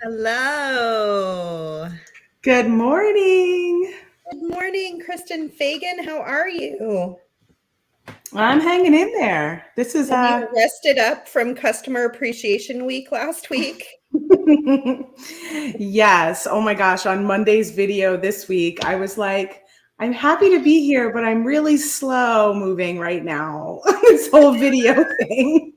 Hello. Good morning. Good morning, Kristen Fagan. How are you? I'm hanging in there. This is Have you rested up from Customer Appreciation Week last week? yes. Oh my gosh, on Monday's video this week, I was like, I'm happy to be here, but I'm really slow moving right now. This whole video thing.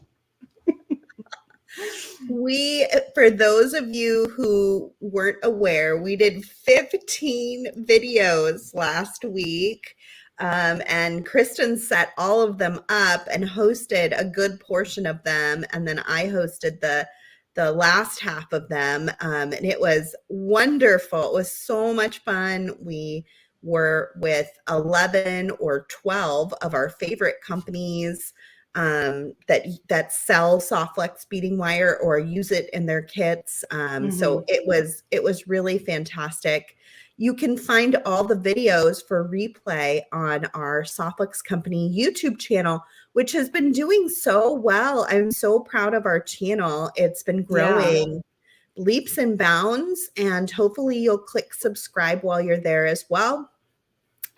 For those of you who weren't aware, we did 15 videos last week. And Kristen set all of them up and hosted a good portion of them. And then I hosted the last half of them. And it was wonderful. It was so much fun. We were with 11 or 12 of our favorite companies that sell Softflex beading wire or use it in their kits. So it was really fantastic. You can find all the videos for replay on our Softflex Company YouTube channel, which has been doing so well. I'm so proud of our channel. It's been Yeah. growing leaps and bounds, and hopefully you'll click subscribe while you're there as well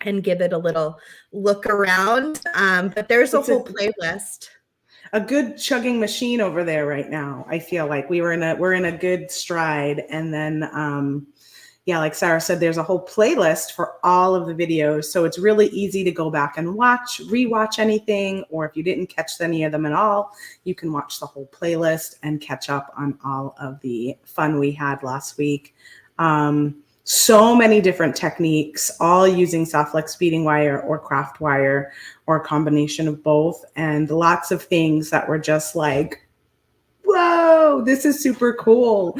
and give it a little look around. But there's a It's whole playlist. a good chugging machine over there right now. I feel like we're in a good stride. And then yeah, like Sarah said, there's a whole playlist for all of the videos. So it's really easy to go back and rewatch anything, or if you didn't catch any of them at all, you can watch the whole playlist and catch up on all of the fun we had last week. So many different techniques, all using Softflex beading wire or craft wire or a combination of both, and lots of things that were just like, whoa, this is super cool.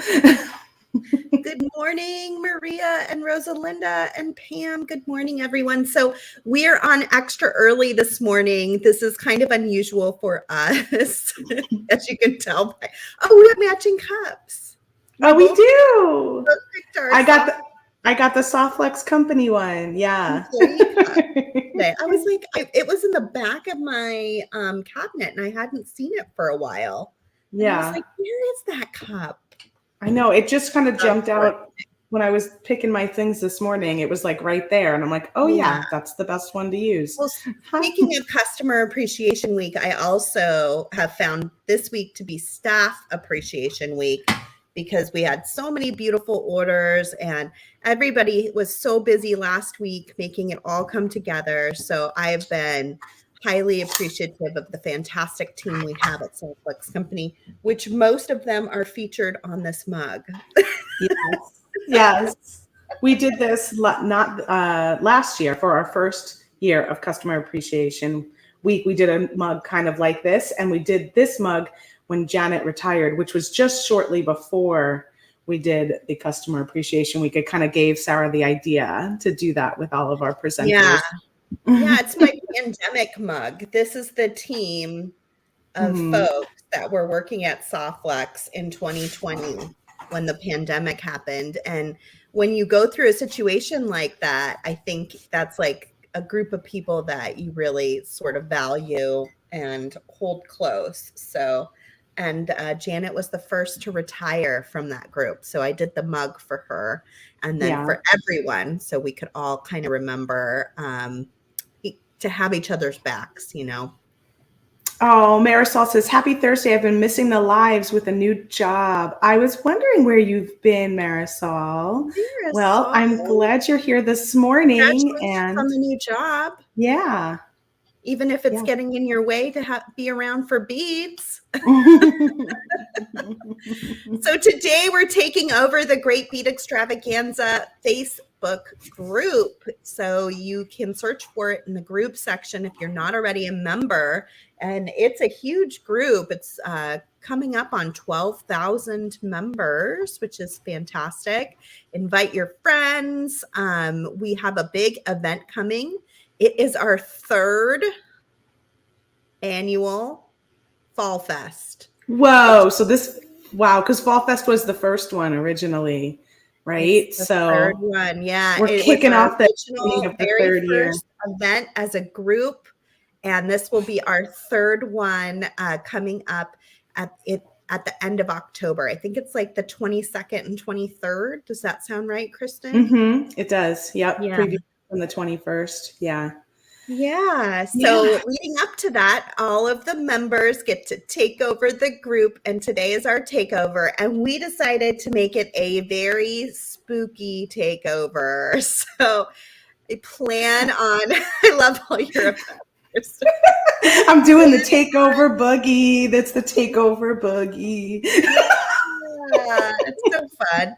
Good morning, Maria and Rosalinda and Pam. Good morning, everyone. So we're on extra early this morning. This is kind of unusual for us, as you can tell. Oh, we have matching cups. We do. I got Soft the Softflex Company one. Yeah. employee cup today. I was like, it was in the back of my cabinet, and I hadn't seen it for a while. And I was Yeah. like, where is that cup? I know. It just kind of jumped out when I was picking my things this morning. It was like right there. And I'm like, oh, yeah, that's the best one to use. Well, speaking of Customer Appreciation Week, I also have found this week to be Staff Appreciation Week because we had so many beautiful orders and everybody was so busy last week making it all come together. So I've been highly appreciative of the fantastic team we have at Soulflex Company, which most of them are featured on this mug. Yes. Yes. We did this not last year for our first year of Customer Appreciation Week. We did a mug kind of like this, and we did this mug when Janet retired, which was just shortly before we did the Customer Appreciation Week. It kind of gave Sarah the idea to do that with all of our presenters. Yeah. Yeah, it's my pandemic mug. This is the team of folks that were working at Softflex in 2020 when the pandemic happened. And when you go through a situation like that, I think that's like a group of people that you really sort of value and hold close. So, and Janet was the first to retire from that group. So I did the mug for her and then for everyone. So we could all kind of remember to have each other's backs, you know. Oh, Marisol says, happy Thursday. I've been missing the lives with a new job. I was wondering where you've been, Marisol. Well, I'm glad you're here this morning. Congratulations on the new job. Yeah. Even if it's getting in your way to be around for beads. So today we're taking over the Great Bead Extravaganza Facebook group. So you can search for it in the group section if you're not already a member. And it's a huge group. It's coming up on 12,000 members, which is fantastic. Invite your friends. We have a big event coming. It is our third annual Fall Fest. Whoa. So because Fall Fest was the first one originally, right? The third one, yeah. We're kicking off the very first event as a group. And this will be our third one coming up. at the end of October. I think it's like the 22nd and 23rd. Does that sound right, Kristen? Mm-hmm. It does. Yep. Yeah. Preview on the 21st. Yeah. Yeah. So Yeah. leading up to that, all of the members get to take over the group. And today is our takeover. And we decided to make it a very spooky takeover. So I plan on, I love all your effects. I'm doing the takeover boogie. That's the takeover boogie. Yeah, it's so fun.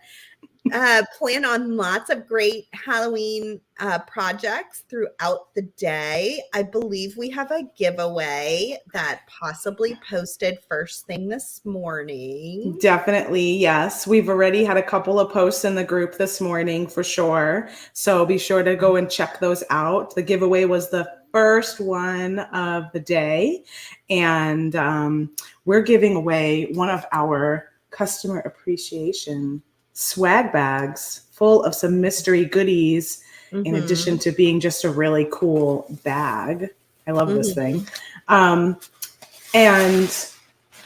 Plan on lots of great Halloween projects throughout the day. I believe we have a giveaway that possibly posted first thing this morning. Definitely, yes. We've already had a couple of posts in the group this morning for sure. So be sure to go and check those out. The giveaway was the first one of the day. And we're giving away one of our customer appreciation swag bags full of some mystery goodies, in addition to being just a really cool bag. I love this thing. And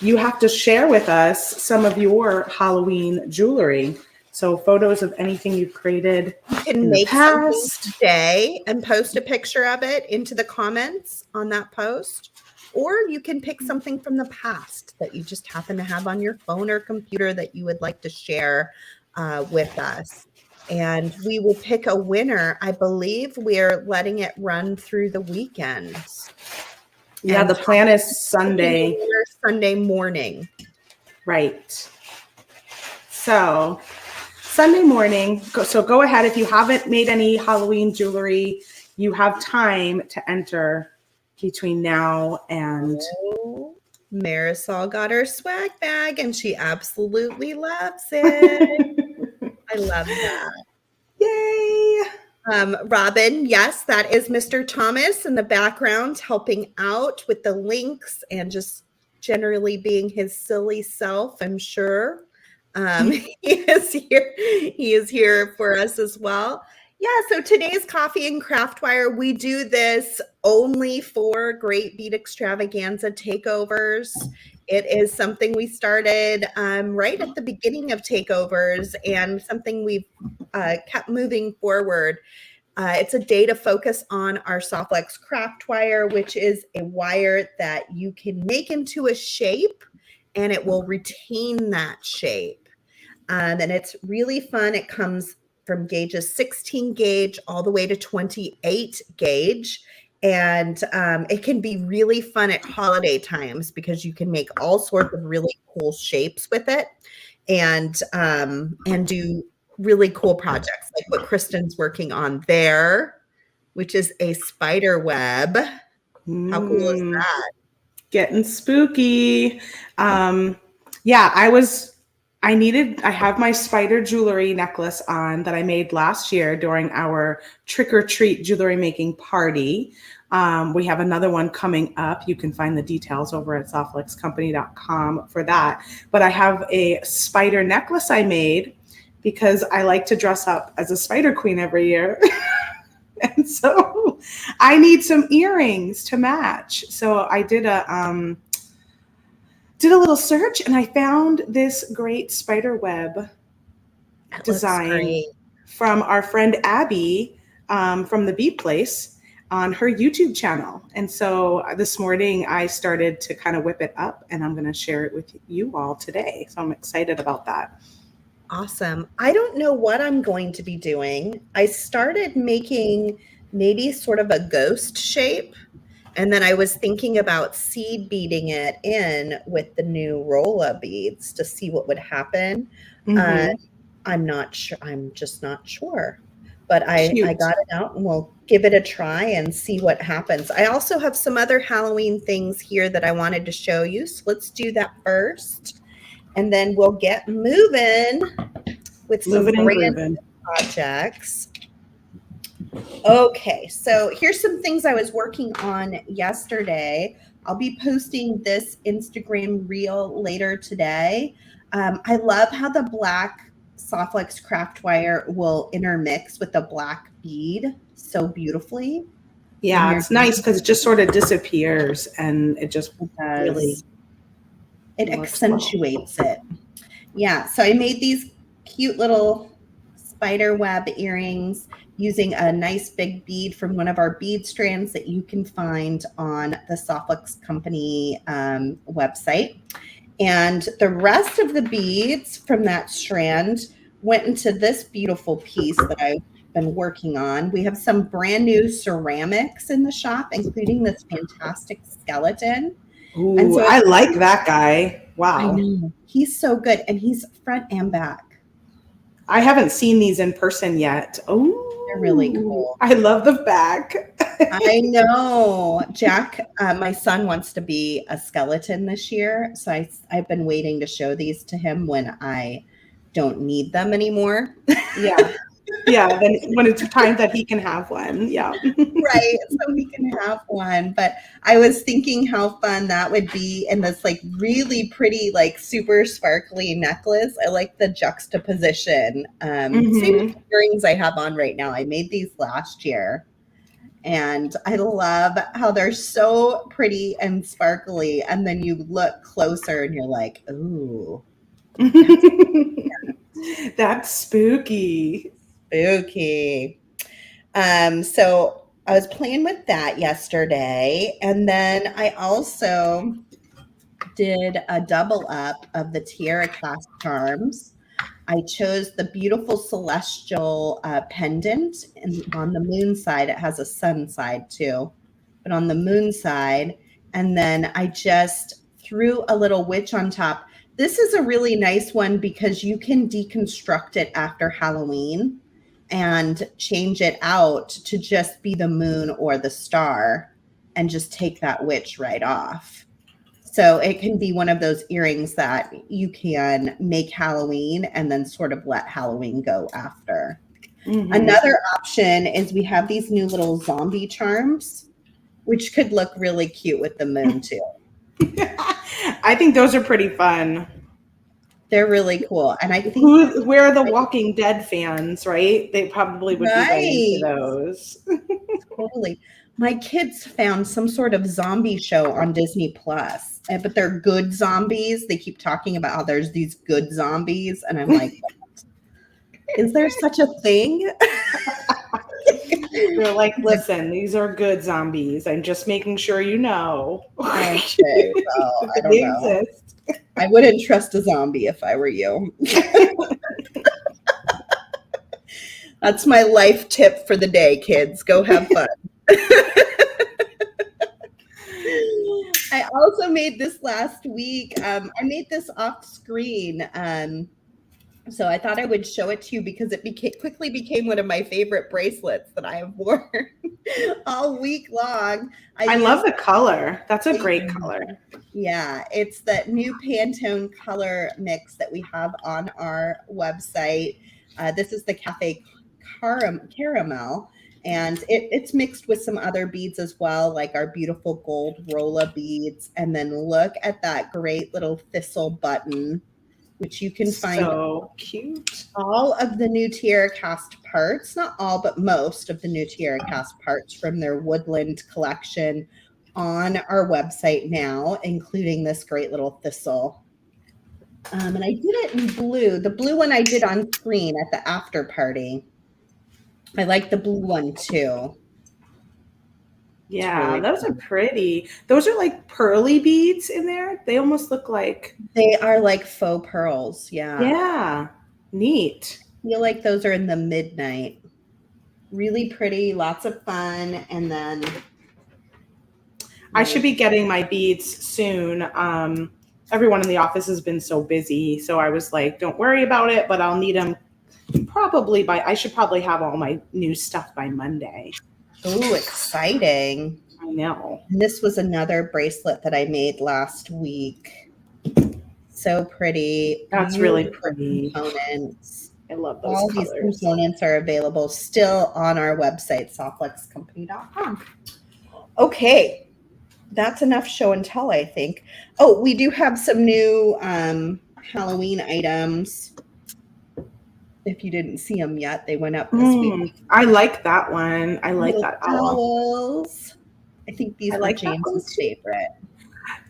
you have to share with us some of your Halloween jewelry. So photos of anything you've created You can in make the past. something today and post a picture of it into the comments on that post. Or you can pick something from the past that you just happen to have on your phone or computer that you would like to share with us. And we will pick a winner. I believe we're letting it run through the weekends. Yeah, And the plan is Sunday. Sunday morning. Right. So Sunday morning. So go ahead. If you haven't made any Halloween jewelry, you have time to enter between now and... Oh, Marisol got her swag bag and she absolutely loves it. I love that. Yay! Robin, yes, that is Mr. Thomas in the background helping out with the links and just generally being his silly self, I'm sure. He is here. He is here for us as well. Yeah, so today's Coffee and Craftwire, we do this only for Great Bead Extravaganza takeovers. It is something we started right at the beginning of takeovers and something we've kept moving forward. It's a day to focus on our Softflex craft wire, which is a wire that you can make into a shape and it will retain that shape. And it's really fun. It comes from gauges 16 gauge all the way to 28 gauge. And it can be really fun at holiday times because you can make all sorts of really cool shapes with it and do really cool projects like what Kristen's working on there, which is a spider web. How cool is that? Getting spooky. Yeah, I have my spider jewelry necklace on that I made last year during our trick or treat jewelry making party. We have another one coming up. You can find the details over at softflexcompany.com for that. But I have a spider necklace I made because I like to dress up as a spider queen every year. And so I need some earrings to match. So I did a little search and I found this great spider web design from our friend Abby from the Bead Place on her YouTube channel. And so this morning I started to kind of whip it up and I'm going to share it with you all today. So I'm excited about that. Awesome. I don't know what I'm going to be doing. I started making maybe sort of a ghost shape. And then I was thinking about seed beading it in with the new Rolla beads to see what would happen. I'm not sure. I'm just not sure. But I got it out and we'll give it a try and see what happens. I also have some other Halloween things here that I wanted to show you. So let's do that first. And then we'll get moving with some brand projects. Okay, so here's some things I was working on yesterday. I'll be posting this Instagram reel later today. I love how the black Softflex craft wire will intermix with the black bead so beautifully. Yeah, it's nice because it just sort of disappears and it just really It Looks well. accentuates it. Yeah, so I made these cute little spider web earrings using a nice big bead from one of our bead strands that you can find on the Softflex Company website. And the rest of the beads from that strand went into this beautiful piece that I've been working on. We have some brand new ceramics in the shop, including this fantastic skeleton. And Ooh, so I like that guy. I Wow. know he's so good, and he's front and back. I haven't seen these in person yet. They're really Oh, cool. I love the back. I know. Jack, my son wants to be a skeleton this year, so I've been waiting to show these to him when I don't need them anymore. Yeah. Yeah, then when it's time that he can have one. Yeah. Right, so he can have one. But I was thinking how fun that would be in this like really pretty, like super sparkly necklace. I like the juxtaposition. Same with the earrings I have on right now. I made these last year. And I love how they're so pretty and sparkly. And then you look closer and you're like, ooh, That's spooky. spooky. So I was playing with that yesterday. And then I also did a double up of the tiara clasp charms. I chose the beautiful celestial pendant, and on the moon side, it has a sun side too, but on the moon side, and then I just threw a little witch on top. This is a really nice one because you can deconstruct it after Halloween and change it out to just be the moon or the star and just take that witch right off. So it can be one of those earrings that you can make Halloween and then sort of let Halloween go after. Another option is we have these new little zombie charms, which could look really cute with the moon too. I think those are pretty fun. They're really cool. And I think where are the Walking Dead fans, right? They probably would be way into those. Totally. My kids found some sort of zombie show on Disney Plus, but they're good zombies. They keep talking about how there's these good zombies, and I'm like, is there such a thing? They're like, listen, these are good zombies. I'm just making sure you know. Okay, well, I don't know. Exist. I wouldn't trust a zombie if I were you. That's my life tip for the day, kids. Go have fun. I also made this last week. I made this off screen. So I thought I would show it to you because it quickly became one of my favorite bracelets that I have worn all week long. I love the color. That's a great color. Yeah, it's that new Pantone color mix that we have on our website. This is the Cafe Caramel. And it's mixed with some other beads as well, like our beautiful gold Rolla beads. And then look at that great little thistle button, which you can find so cute. All of the new tiara cast parts, not all, but most of the new tiara cast parts from their Woodland collection on our website now, including this great little thistle. And I did it in blue. The blue one I did on screen at the after party. I like the blue one too. Yeah, those are pretty. Those are like pearly beads in there. They almost look like they are like faux pearls. Yeah. Yeah. Neat. I feel like those are in the midnight. Really pretty, lots of fun. And then I should be getting my beads soon. Everyone in the office has been so busy. So I was like, don't worry about it, but I'll need them I should probably have all my new stuff by Monday. Oh, exciting. I know. And this was another bracelet that I made last week. So pretty. That's really pretty. Components. I love those all colors. These components are available still on our website, softflexcompany.com. Okay. That's enough show and tell, I think. Oh, we do have some new Halloween items. If you didn't see them yet, they went up this week. I like that one. I like that owl. I think these are James's favorite.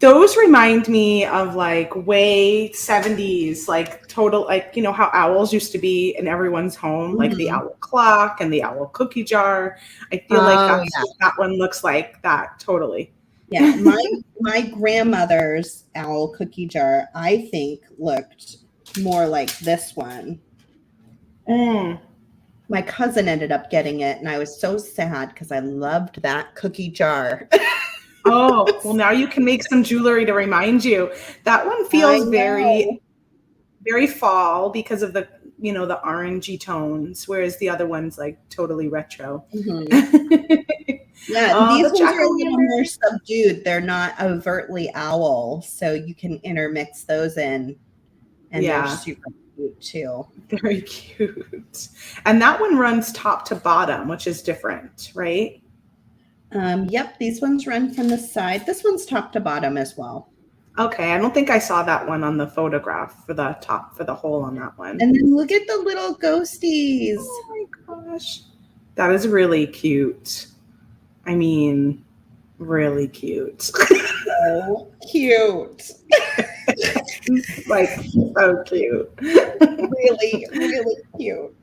Those remind me of like way 70s, like total, like, you know, how owls used to be in everyone's home, like the owl clock and the owl cookie jar. I feel like Oh, that's what that one looks like, that totally. yeah. My grandmother's owl cookie jar, I think, looked more like this one. Mm. My cousin ended up getting it, and I was so sad because I loved that cookie jar. Oh, well, now you can make some jewelry to remind you. That one I feels know. very fall because of the, you know, the orangey tones, whereas the other one's like totally retro. Mhm. Yeah, and Oh, these the ones are a little more jack-o'-lantern. subdued. They're not overtly owl, so you can intermix those in, and they're Yeah, super cute too. very cute. And that one runs top to bottom, which is different, right? Yep, these ones run from the side. This one's top to bottom as well. Okay, I don't think I saw that one on the photograph for the top, for the hole on that one. And then look at the little ghosties. Oh my gosh. That is really cute. I mean, really cute. So cute. Like, so cute. Really, really cute.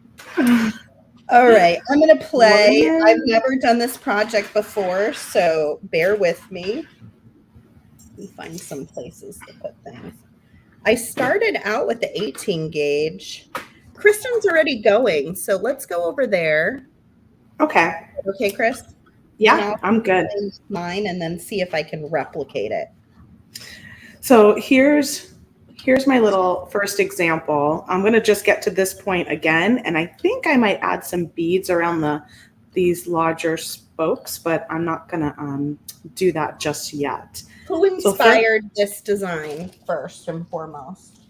All right, I'm going to play. I've never done this project before, so bear with me. Let me find some places to put things. I started out with the 18 gauge. Kristen's already going, so let's go over there. Okay. Okay, Chris? Yeah, I'm good. Mine and then see if I can replicate it. So here's my little first example. I'm going to just get to this point again, and I think I might add some beads around these larger spokes, but I'm not going to do that just yet. Who inspired this design first and foremost?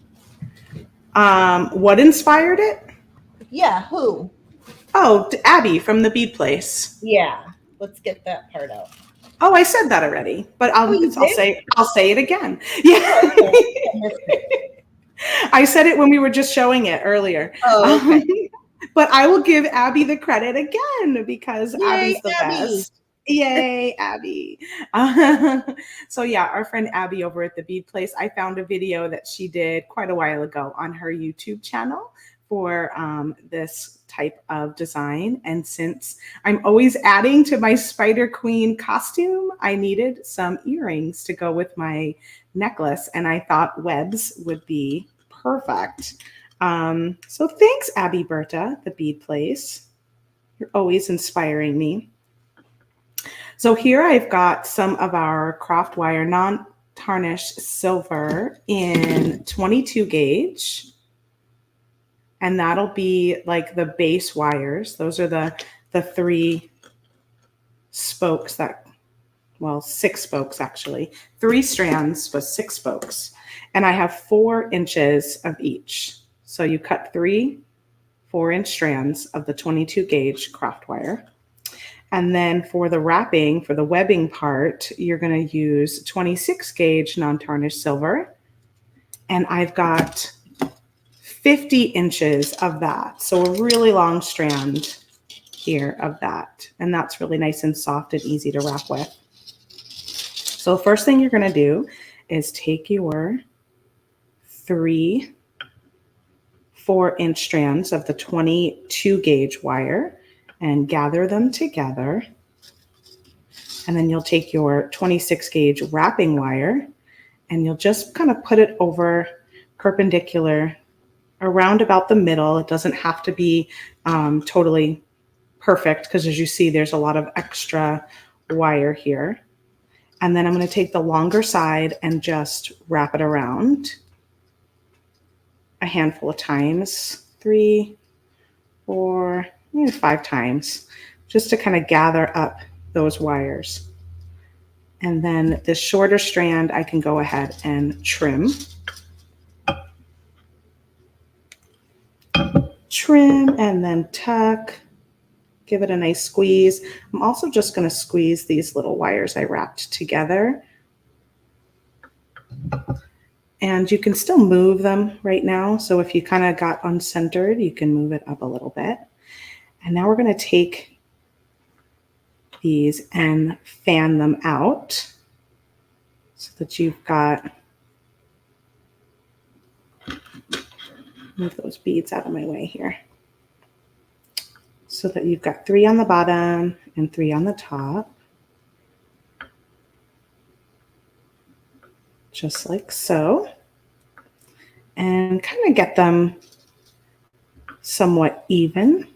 What inspired it? Yeah, who? Oh, Abby from the Bead Place. Yeah, let's get that part out. Oh, I said that already, but I'll say it again. Yeah. I said it when we were just showing it earlier. Oh, okay. But I will give Abby the credit again because Yay, Abby's the Abby. best. Yay, Abby. So yeah, our friend Abby over at the Bead Place, I found a video that she did quite a while ago on her YouTube channel for this type of design. And since I'm always adding to my Spider Queen costume, I needed some earrings to go with my necklace. And I thought webs would be perfect. So thanks, Abby Berta, the Bead Place. You're always inspiring me. So here I've got some of our craft wire non-tarnished silver in 22 gauge. And that'll be like the base wires. Those are the 3 spokes well, 6 spokes actually. 3 strands with 6 spokes. And I have 4 inches of each. So you cut 3 4-inch strands of the 22 gauge craft wire. And then for the wrapping, for the webbing part, you're going to use 26 gauge non-tarnished silver. And I've got 50 inches of that. So a really long strand here of that. And that's really nice and soft and easy to wrap with. So the first thing you're going to do is take your 3 4-inch strands of the 22 gauge wire and gather them together. And then you'll take your 26 gauge wrapping wire and you'll just kind of put it over perpendicular around about the middle. It doesn't have to be totally perfect because as you see, there's a lot of extra wire here. And then I'm going to take the longer side and just wrap it around a handful of times, 3, 4, maybe 5 times, just to kind of gather up those wires. And then this shorter strand, I can go ahead and trim. Trim and then tuck, give it a nice squeeze. I'm also just going to squeeze these little wires I wrapped together. And you can still move them right now. So if you kind of got uncentered, you can move it up a little bit. And now we're going to take these and fan them out. so that you've got, move those beads out of my way here, so that you've got 3 on the bottom and 3 on the top, just like so, and kind of get them somewhat even.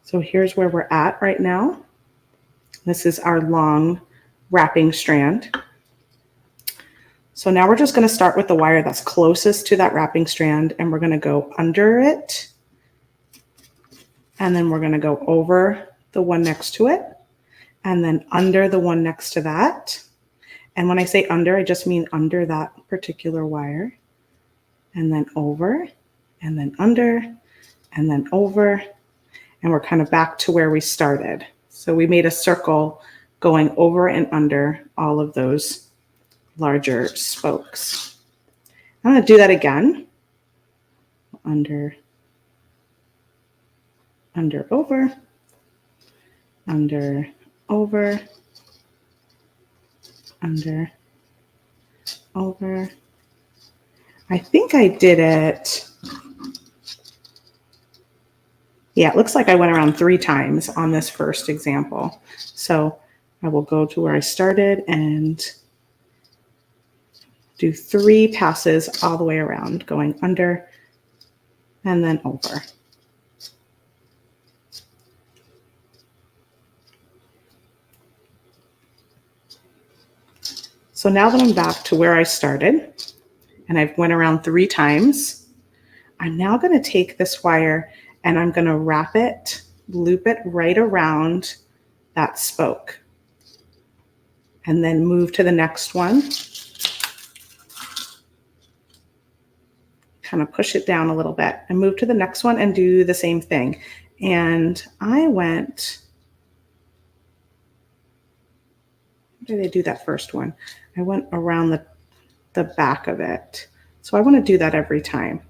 So here's where we're at right now. This is our long wrapping strand. So now we're just going to start with the wire that's closest to that wrapping strand, and we're going to go under it, and then we're going to go over the one next to it, and then under the one next to that. And when I say under, I just mean under that particular wire, and then over, and then under, and then over, and we're kind of back to where we started. So we made a circle going over and under all of those larger spokes. I'm going to do that again. Under, over, under, over, under, over. I think I did it. Yeah, it looks like I went around 3 times on this first example. So I will go to where I started and do 3 passes all the way around, going under and then over. So now that I'm back to where I started and I've went around 3 times, I'm now going to take this wire and I'm going to wrap it, loop it right around that spoke, and then move to the next one. Kind of push it down a little bit and move to the next one and do the same thing. And I went, how did I do that first one? I went around the back of it. So I want to do that every time.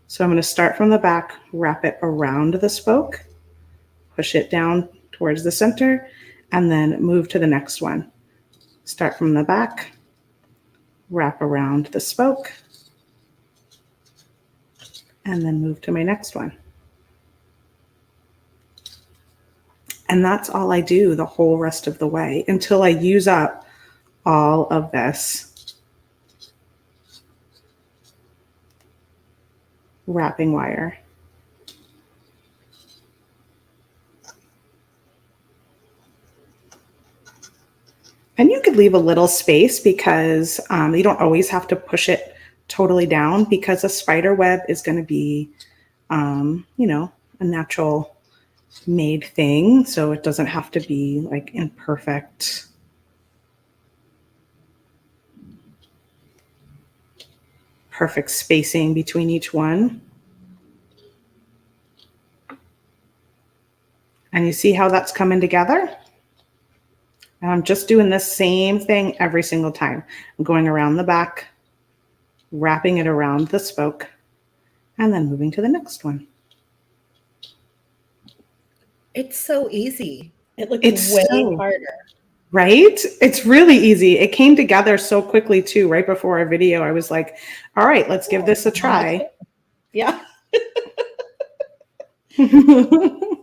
So I'm going to start from the back, wrap it around the spoke, push it down towards the center, and then move to the next one. Start from the back, wrap around the spoke, and then move to my next one. And that's all I do the whole rest of the way until I use up all of this wrapping wire. And you could leave a little space because you don't always have to push it totally down, because a spider web is going to be, you know, a natural made thing. So it doesn't have to be like in perfect spacing between each one. And you see how that's coming together? And I'm just doing the same thing every single time. I'm going around the back, wrapping it around the spoke, and then moving to the next one. It's so easy. It looks way harder. Right? It's really easy. It came together so quickly too. Right before our video, I was like, all right, let's give this a try. Yeah. Started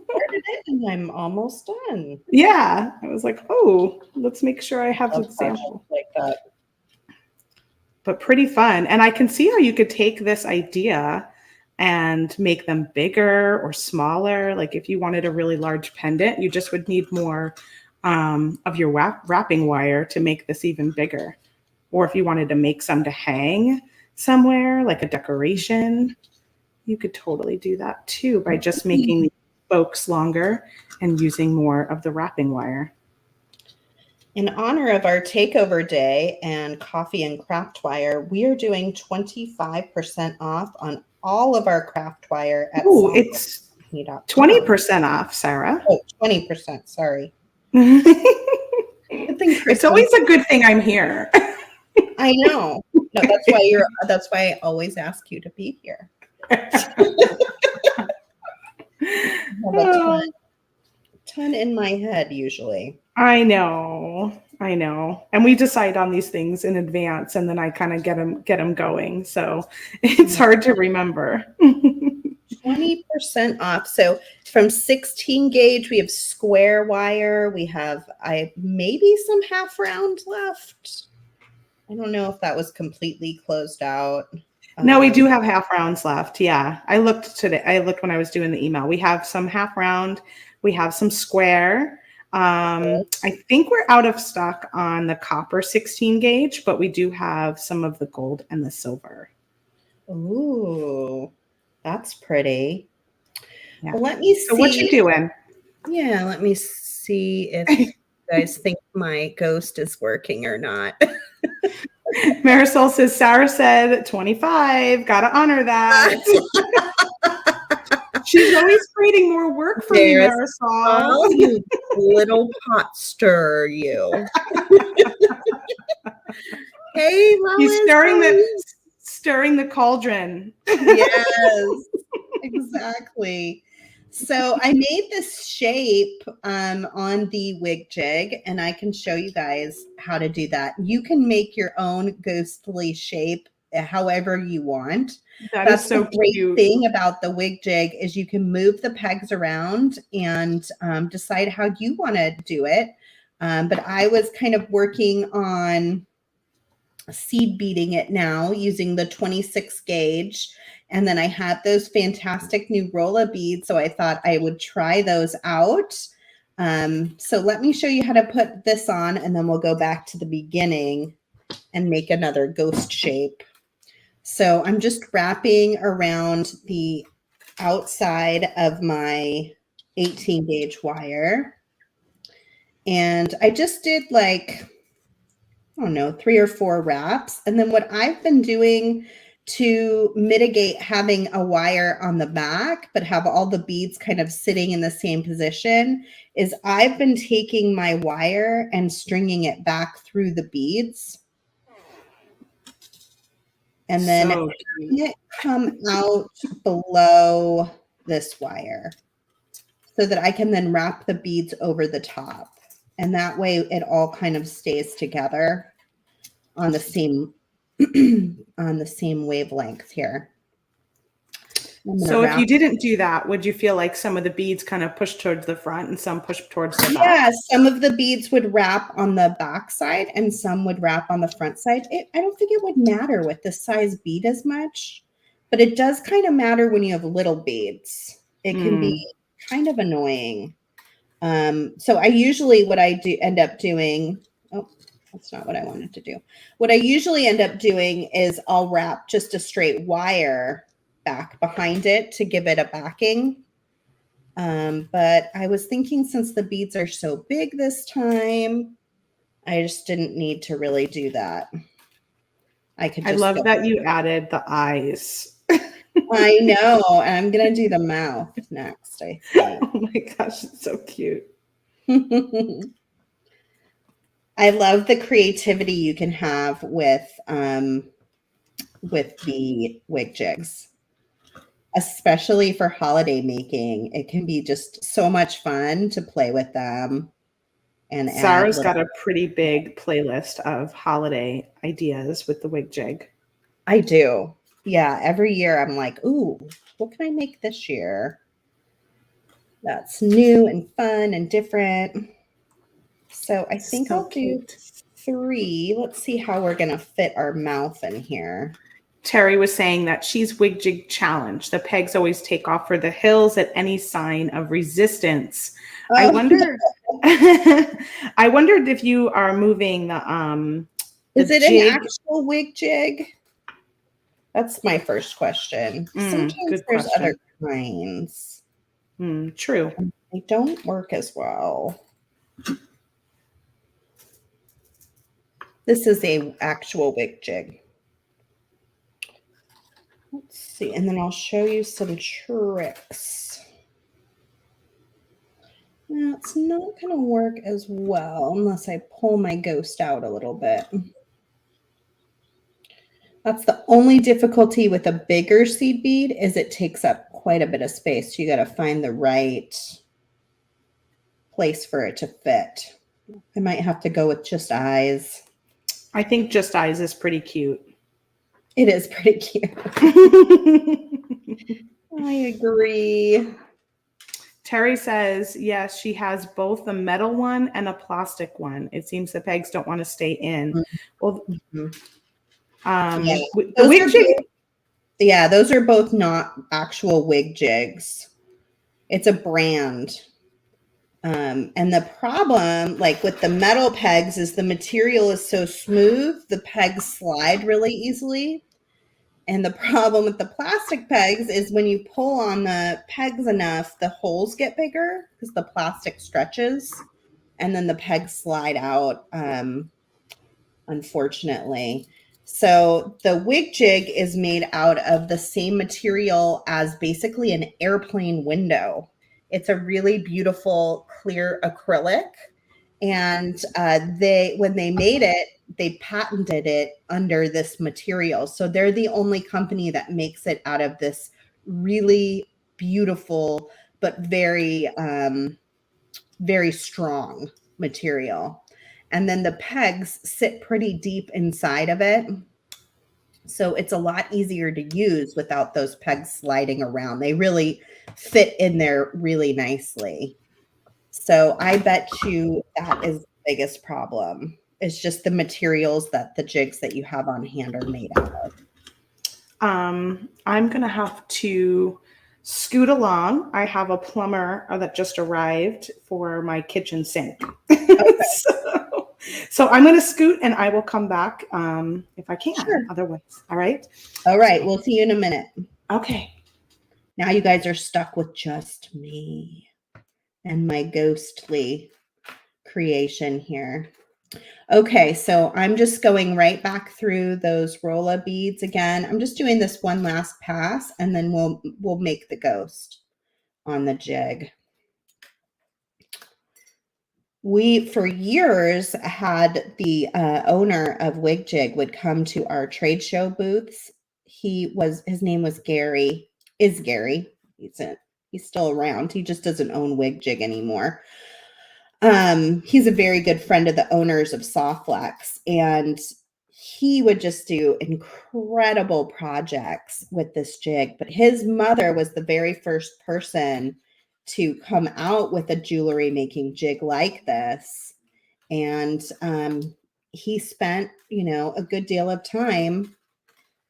it and I'm almost done. Yeah. I was like, oh, let's make sure I have an example. Like that. But pretty fun. And I can see how you could take this idea and make them bigger or smaller. Like if you wanted a really large pendant, you just would need more of your wrapping wire to make this even bigger. Or if you wanted to make some to hang somewhere, like a decoration, you could totally do that too by just making the spokes longer and using more of the wrapping wire. In honor of our takeover day and coffee and craft wire, we are doing 25% off on all of our craft wire at it's 20% off, Sarah. Oh, 20%, sorry. It's always a good thing I'm here. I know. No, that's why I always ask you to be here. have a ton in my head usually. I know. And we decide on these things in advance, and then I kind of get them going. So it's hard to remember. 20% off. So from 16 gauge, we have square wire. We have maybe some half round left. I don't know if that was completely closed out. No, we do have half rounds left. Yeah. I looked today. I looked when I was doing the email. We have some half round. We have some square. I think we're out of stock on the copper 16 gauge, but we do have some of the gold and the silver. Ooh, that's pretty. Yeah. Well, let me see. So what you doing? Yeah, let me see if you guys think my ghost is working or not. Marisol says, Sara said 25. Gotta honor that. She's always creating more work for me, Marisol. You little pot stir, you. Hey, Lois. He's stirring the cauldron. Yes, exactly. So I made this shape on the wig jig, and I can show you guys how to do that. You can make your own ghostly shape however you want. That's so the great thing about the wig jig is you can move the pegs around and decide how you want to do it. But I was kind of working on seed beading it now using the 26 gauge. And then I had those fantastic new rolla beads. So I thought I would try those out. So let me show you how to put this on, and then we'll go back to the beginning and make another ghost shape. So I'm just wrapping around the outside of my 18 gauge wire. And I just did like, I don't know, 3 or 4 wraps. And then what I've been doing to mitigate having a wire on the back, but have all the beads kind of sitting in the same position, is I've been taking my wire and stringing it back through the beads. And then having it come out below this wire so that I can then wrap the beads over the top. And that way it all kind of stays together on the same wavelength here. So if you didn't do that, would you feel like some of the beads kind of push towards the front and some push towards the back? Yeah, some of the beads would wrap on the back side and some would wrap on the front side. I don't think it would matter with the size bead as much, but it does kind of matter when you have little beads. It can be kind of annoying. So I usually, what I do end up doing, oh, that's not what I wanted to do. What I usually end up doing is I'll wrap just a straight wire back behind it to give it a backing. But I was thinking since the beads are so big this time, I just didn't need to really do that. I love that you added the eyes. I know. And I'm going to do the mouth next, I think. Oh my gosh, it's so cute. I love the creativity you can have with the wig jigs, especially for holiday making. It can be just so much fun to play with them. And Sara's got a pretty big playlist of holiday ideas with the wig jig. I do. Yeah. Every year I'm like, ooh, what can I make this year? That's new and fun and different. So I think I'll do 3. Let's see how we're going to fit our mouth in here. Terry was saying that she's wig jig challenge. The pegs always take off for the hills at any sign of resistance. I wondered if you are moving the is it jig. An actual wig jig? That's my first question. Sometimes there's other kinds. True. They don't work as well. This is a actual wig jig. Let's see, and then I'll show you some tricks. Now, it's not going to work as well unless I pull my ghost out a little bit. That's the only difficulty with a bigger seed bead is it takes up quite a bit of space. You got to find the right place for it to fit. I might have to go with just eyes. I think just eyes is pretty cute. It is pretty cute. I agree. Terry says, yes, she has both a metal one and a plastic one. It seems the pegs don't want to stay in. Mm-hmm. Well, Yeah. the wig jig. Yeah, those are both not actual wig jigs. It's a brand. And the problem, like with the metal pegs, is the material is so smooth, the pegs slide really easily. And the problem with the plastic pegs is when you pull on the pegs enough, the holes get bigger because the plastic stretches and then the pegs slide out, unfortunately. So the wig jig is made out of the same material as basically an airplane window. It's a really beautiful clear acrylic. And when they made it, they patented it under this material. So they're the only company that makes it out of this really beautiful but very very strong material. And then the pegs sit pretty deep inside of it. So it's a lot easier to use without those pegs sliding around. They really fit in there really nicely. So I bet you that is the biggest problem. It's just the materials that the jigs that you have on hand are made out of. I'm going to have to scoot along. I have a plumber that just arrived for my kitchen sink. Okay. So I'm going to scoot and I will come back if I can. Sure. Otherwise. All right. All right. We'll see you in a minute. Okay. Now you guys are stuck with just me and my ghostly creation here. Okay, so I'm just going right back through those rolla beads again. I'm just doing this one last pass and then we'll make the ghost on the jig. We, for years, had the owner of Wig Jig would come to our trade show booths. His name was Gary, is Gary. He's still around. He just doesn't own Wig Jig anymore. He's a very good friend of the owners of Softflex, and he would just do incredible projects with this jig. But his mother was the very first person to come out with a jewelry making jig like this. And he spent, a good deal of time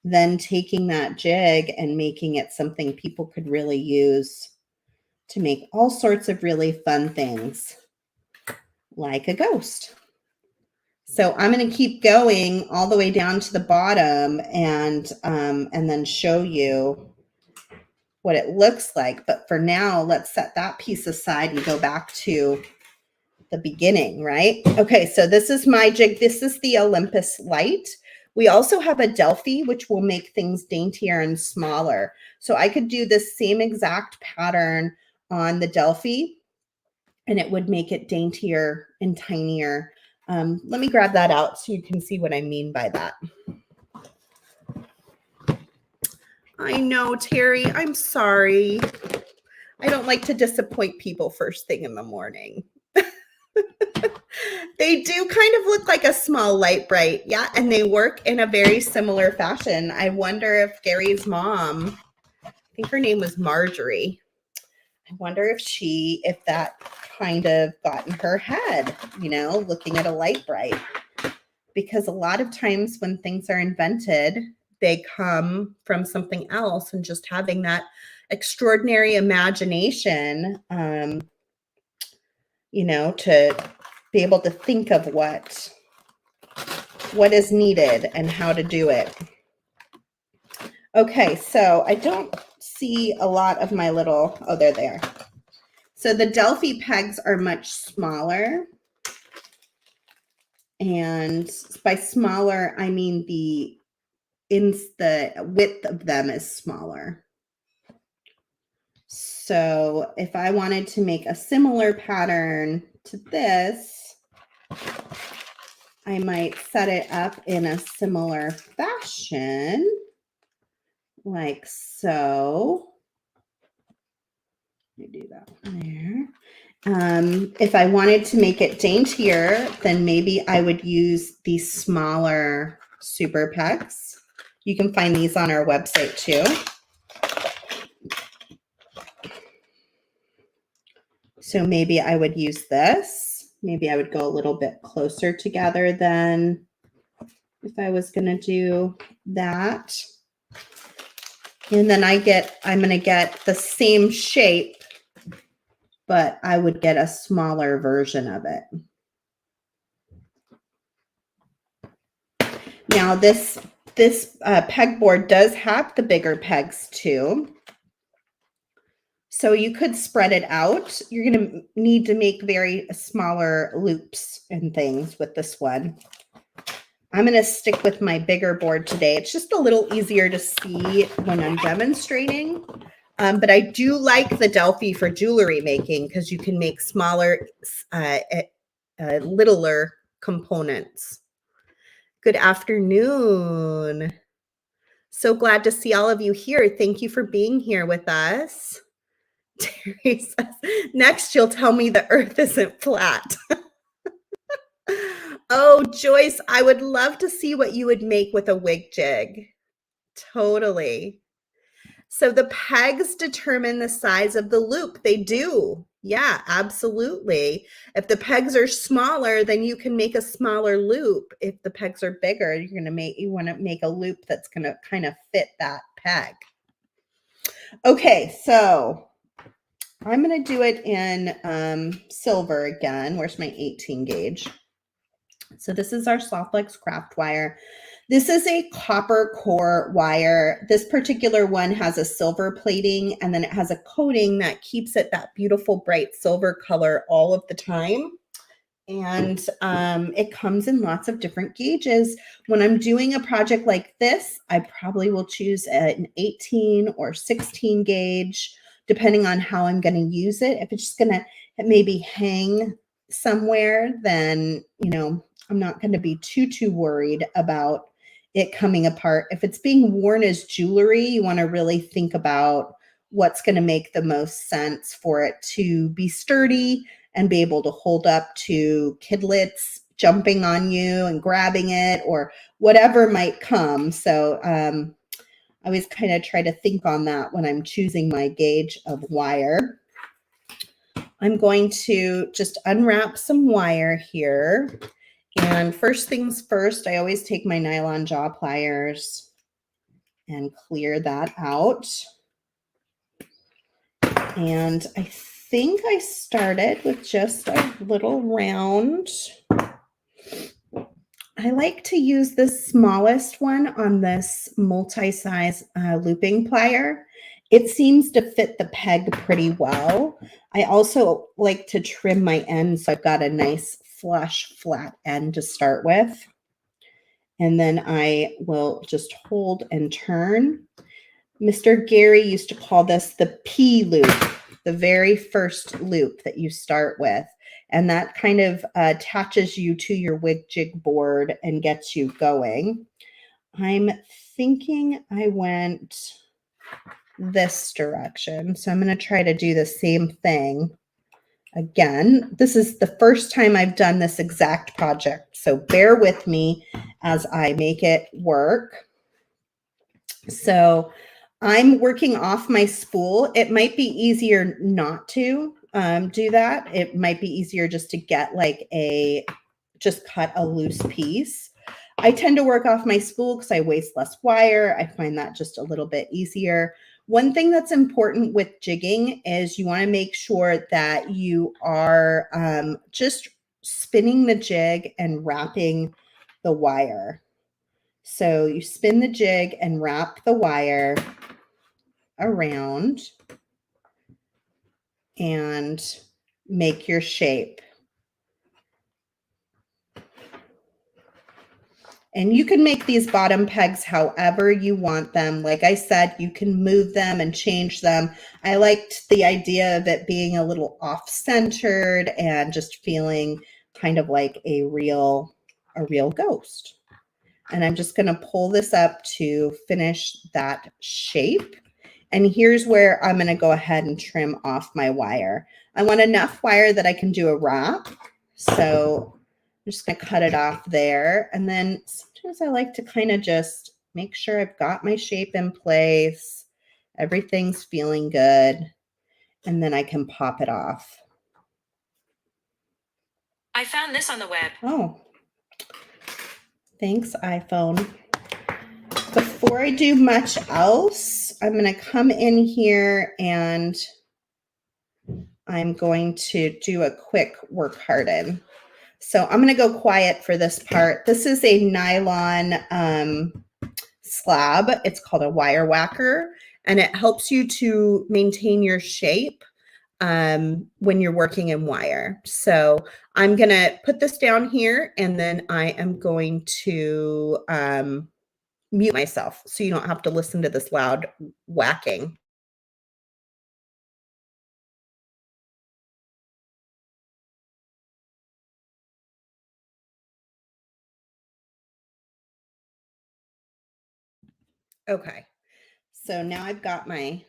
then taking that jig and making it something people could really use to make all sorts of really fun things, like a ghost. So I'm going to keep going all the way down to the bottom and then show you what it looks like. But for now, let's set that piece aside and go back to the beginning, right? Okay, so this is my jig. This is the Olympus Light. We also have a Delphi, which will make things daintier and smaller. So I could do this same exact pattern on the Delphi, and it would make it daintier and tinier. Let me grab that out so you can see what I mean by that. I know, Terry, I'm sorry. I don't like to disappoint people first thing in the morning. They do kind of look like a small light bright. Yeah, and they work in a very similar fashion. I wonder if Gary's mom, I think her name was Marjorie. I wonder if that kind of got in her head, looking at a light bright. Because a lot of times when things are invented, they come from something else, and just having that extraordinary imagination, to be able to think of what is needed and how to do it. Okay, so I don't see a lot of my little, oh, they're there. So the Delphi pegs are much smaller. And by smaller, I mean the width of them is smaller. So if I wanted to make a similar pattern to this, I might set it up in a similar fashion, like so. me do that there. If I wanted to make it daintier, then maybe I would use these smaller super pegs. You can find these on our website too. So maybe I would use this. Maybe I would go a little bit closer together than if I was going to do that. And then I'm going to get the same shape, but I would get a smaller version of it. Now this pegboard does have the bigger pegs too. So you could spread it out. You're going to need to make very smaller loops and things with this one. I'm going to stick with my bigger board today. It's just a little easier to see when I'm demonstrating. But I do like the Delphi for jewelry making because you can make smaller, littler components. Good afternoon. So glad to see all of you here. Thank you for being here with us. Terry says, next you'll tell me the earth isn't flat. Oh, Joyce, I would love to see what you would make with a wig jig. Totally. So the pegs determine the size of the loop. They do. Yeah, absolutely. If the pegs are smaller, then you can make a smaller loop. If the pegs are bigger, you want to make a loop that's going to kind of fit that peg. Okay, so I'm going to do it in silver again. Where's my 18 gauge? So this is our Softlex craft wire. This is a copper core wire. This particular one has a silver plating, and then it has a coating that keeps it that beautiful bright silver color all of the time. And it comes in lots of different gauges. When I'm doing a project like this, I probably will choose an 18 or 16 gauge, depending on how I'm going to use it. If it's just going to maybe hang somewhere, then, I'm not going to be too worried about it coming apart. If it's being worn as jewelry, you want to really think about what's going to make the most sense for it to be sturdy and be able to hold up to kidlets jumping on you and grabbing it or whatever might come. So I always kind of try to think on that when I'm choosing my gauge of wire. I'm going to just unwrap some wire here. And first things first, I always take my nylon jaw pliers and clear that out. And I think I started with just a little round. I like to use the smallest one on this multi-size looping plier. It seems to fit the peg pretty well. I also like to trim my ends so I've got a nice flush flat end to start with. And then I will just hold and turn. Mr. Gary used to call this the P loop, the very first loop that you start with. And that kind of attaches you to your wig jig board and gets you going. I'm thinking I went this direction. So I'm going to try to do the same thing. Again, this is the first time I've done this exact project. So bear with me as I make it work. So I'm working off my spool. It might be easier not to do that. It might be easier just to get just cut a loose piece. I tend to work off my spool because I waste less wire. I find that just a little bit easier. One thing that's important with jigging is you want to make sure that you are just spinning the jig and wrapping the wire. So you spin the jig and wrap the wire around and make your shape. And you can make these bottom pegs however you want them. Like I said, you can move them and change them. I liked the idea of it being a little off-centered and just feeling kind of like a real ghost. And I'm just going to pull this up to finish that shape. And here's where I'm going to go ahead and trim off my wire. I want enough wire that I can do a wrap. So I'm just going to cut it off there. And then sometimes I like to kind of just make sure I've got my shape in place. Everything's feeling good. And then I can pop it off. I found this on the web. Oh, thanks, iPhone. Before I do much else, I'm going to come in here and I'm going to do a quick work harden. So I'm going to go quiet for this part. This is a nylon slab. It's called a wire whacker, and it helps you to maintain your shape when you're working in wire. So I'm going to put this down here, and then I am going to mute myself so you don't have to listen to this loud whacking. Okay, so now I've got my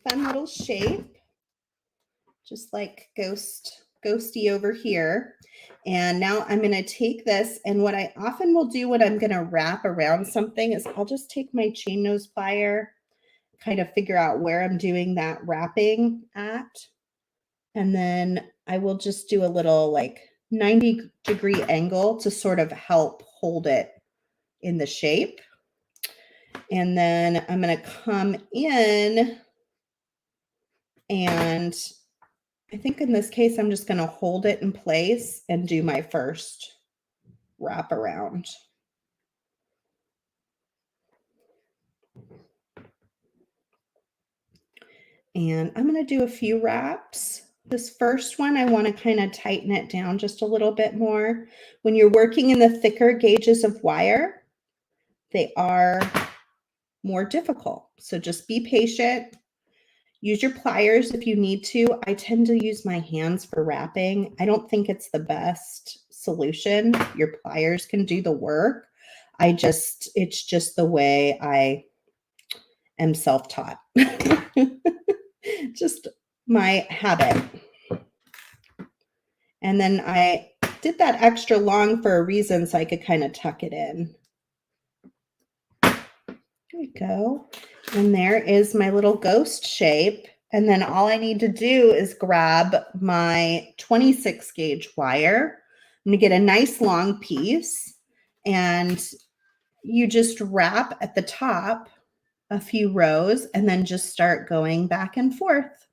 fun little shape, just like ghosty over here. And now I'm going to take this, and what I often will do when I'm going to wrap around something is I'll just take my chain nose plier, kind of figure out where I'm doing that wrapping at. And then I will just do a little like 90-degree angle to sort of help hold it in the shape. And then I'm going to come in, and I think in this case, I'm just going to hold it in place and do my first wrap around. And I'm going to do a few wraps. This first one, I want to kind of tighten it down just a little bit more. When you're working in the thicker gauges of wire, they are more difficult. So just be patient. Use your pliers if you need to. I tend to use my hands for wrapping. I don't think it's the best solution. Your pliers can do the work. It's just the way I am self-taught. Just my habit. And then I did that extra long for a reason so I could kind of tuck it in. There we go. And there is my little ghost shape. And then all I need to do is grab my 26 gauge wire. I'm going to get a nice long piece, and you just wrap at the top a few rows and then just start going back and forth.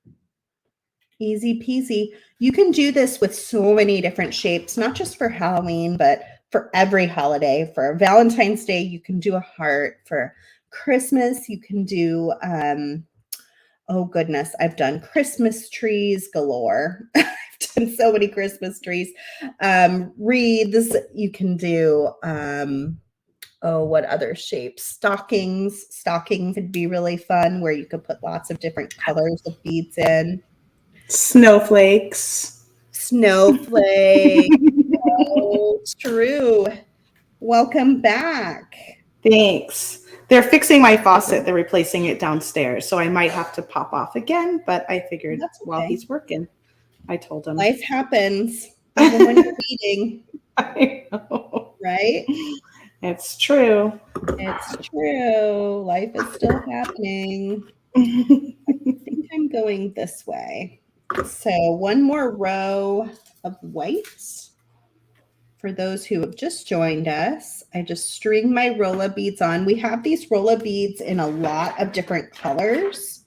Easy peasy. You can do this with so many different shapes, not just for Halloween, but for every holiday. For Valentine's Day, you can do a heart. For Christmas, you can do, oh goodness, I've done Christmas trees galore. I've done so many Christmas trees. Wreaths, you can do, oh, what other shapes? Stockings. Stockings would be really fun, where you could put lots of different colors of beads in. Snowflakes. Snowflake. Oh, true. Welcome back. Thanks. They're fixing my faucet. They're replacing it downstairs. So I might have to pop off again, but I figured while he's working, I told him. Life happens even when you're beading. I know. Right? It's true. It's true. Life is still happening. I think I'm going this way. So one more row of whites. For those who have just joined us, I just string my rolla beads on. We have these rolla beads in a lot of different colors.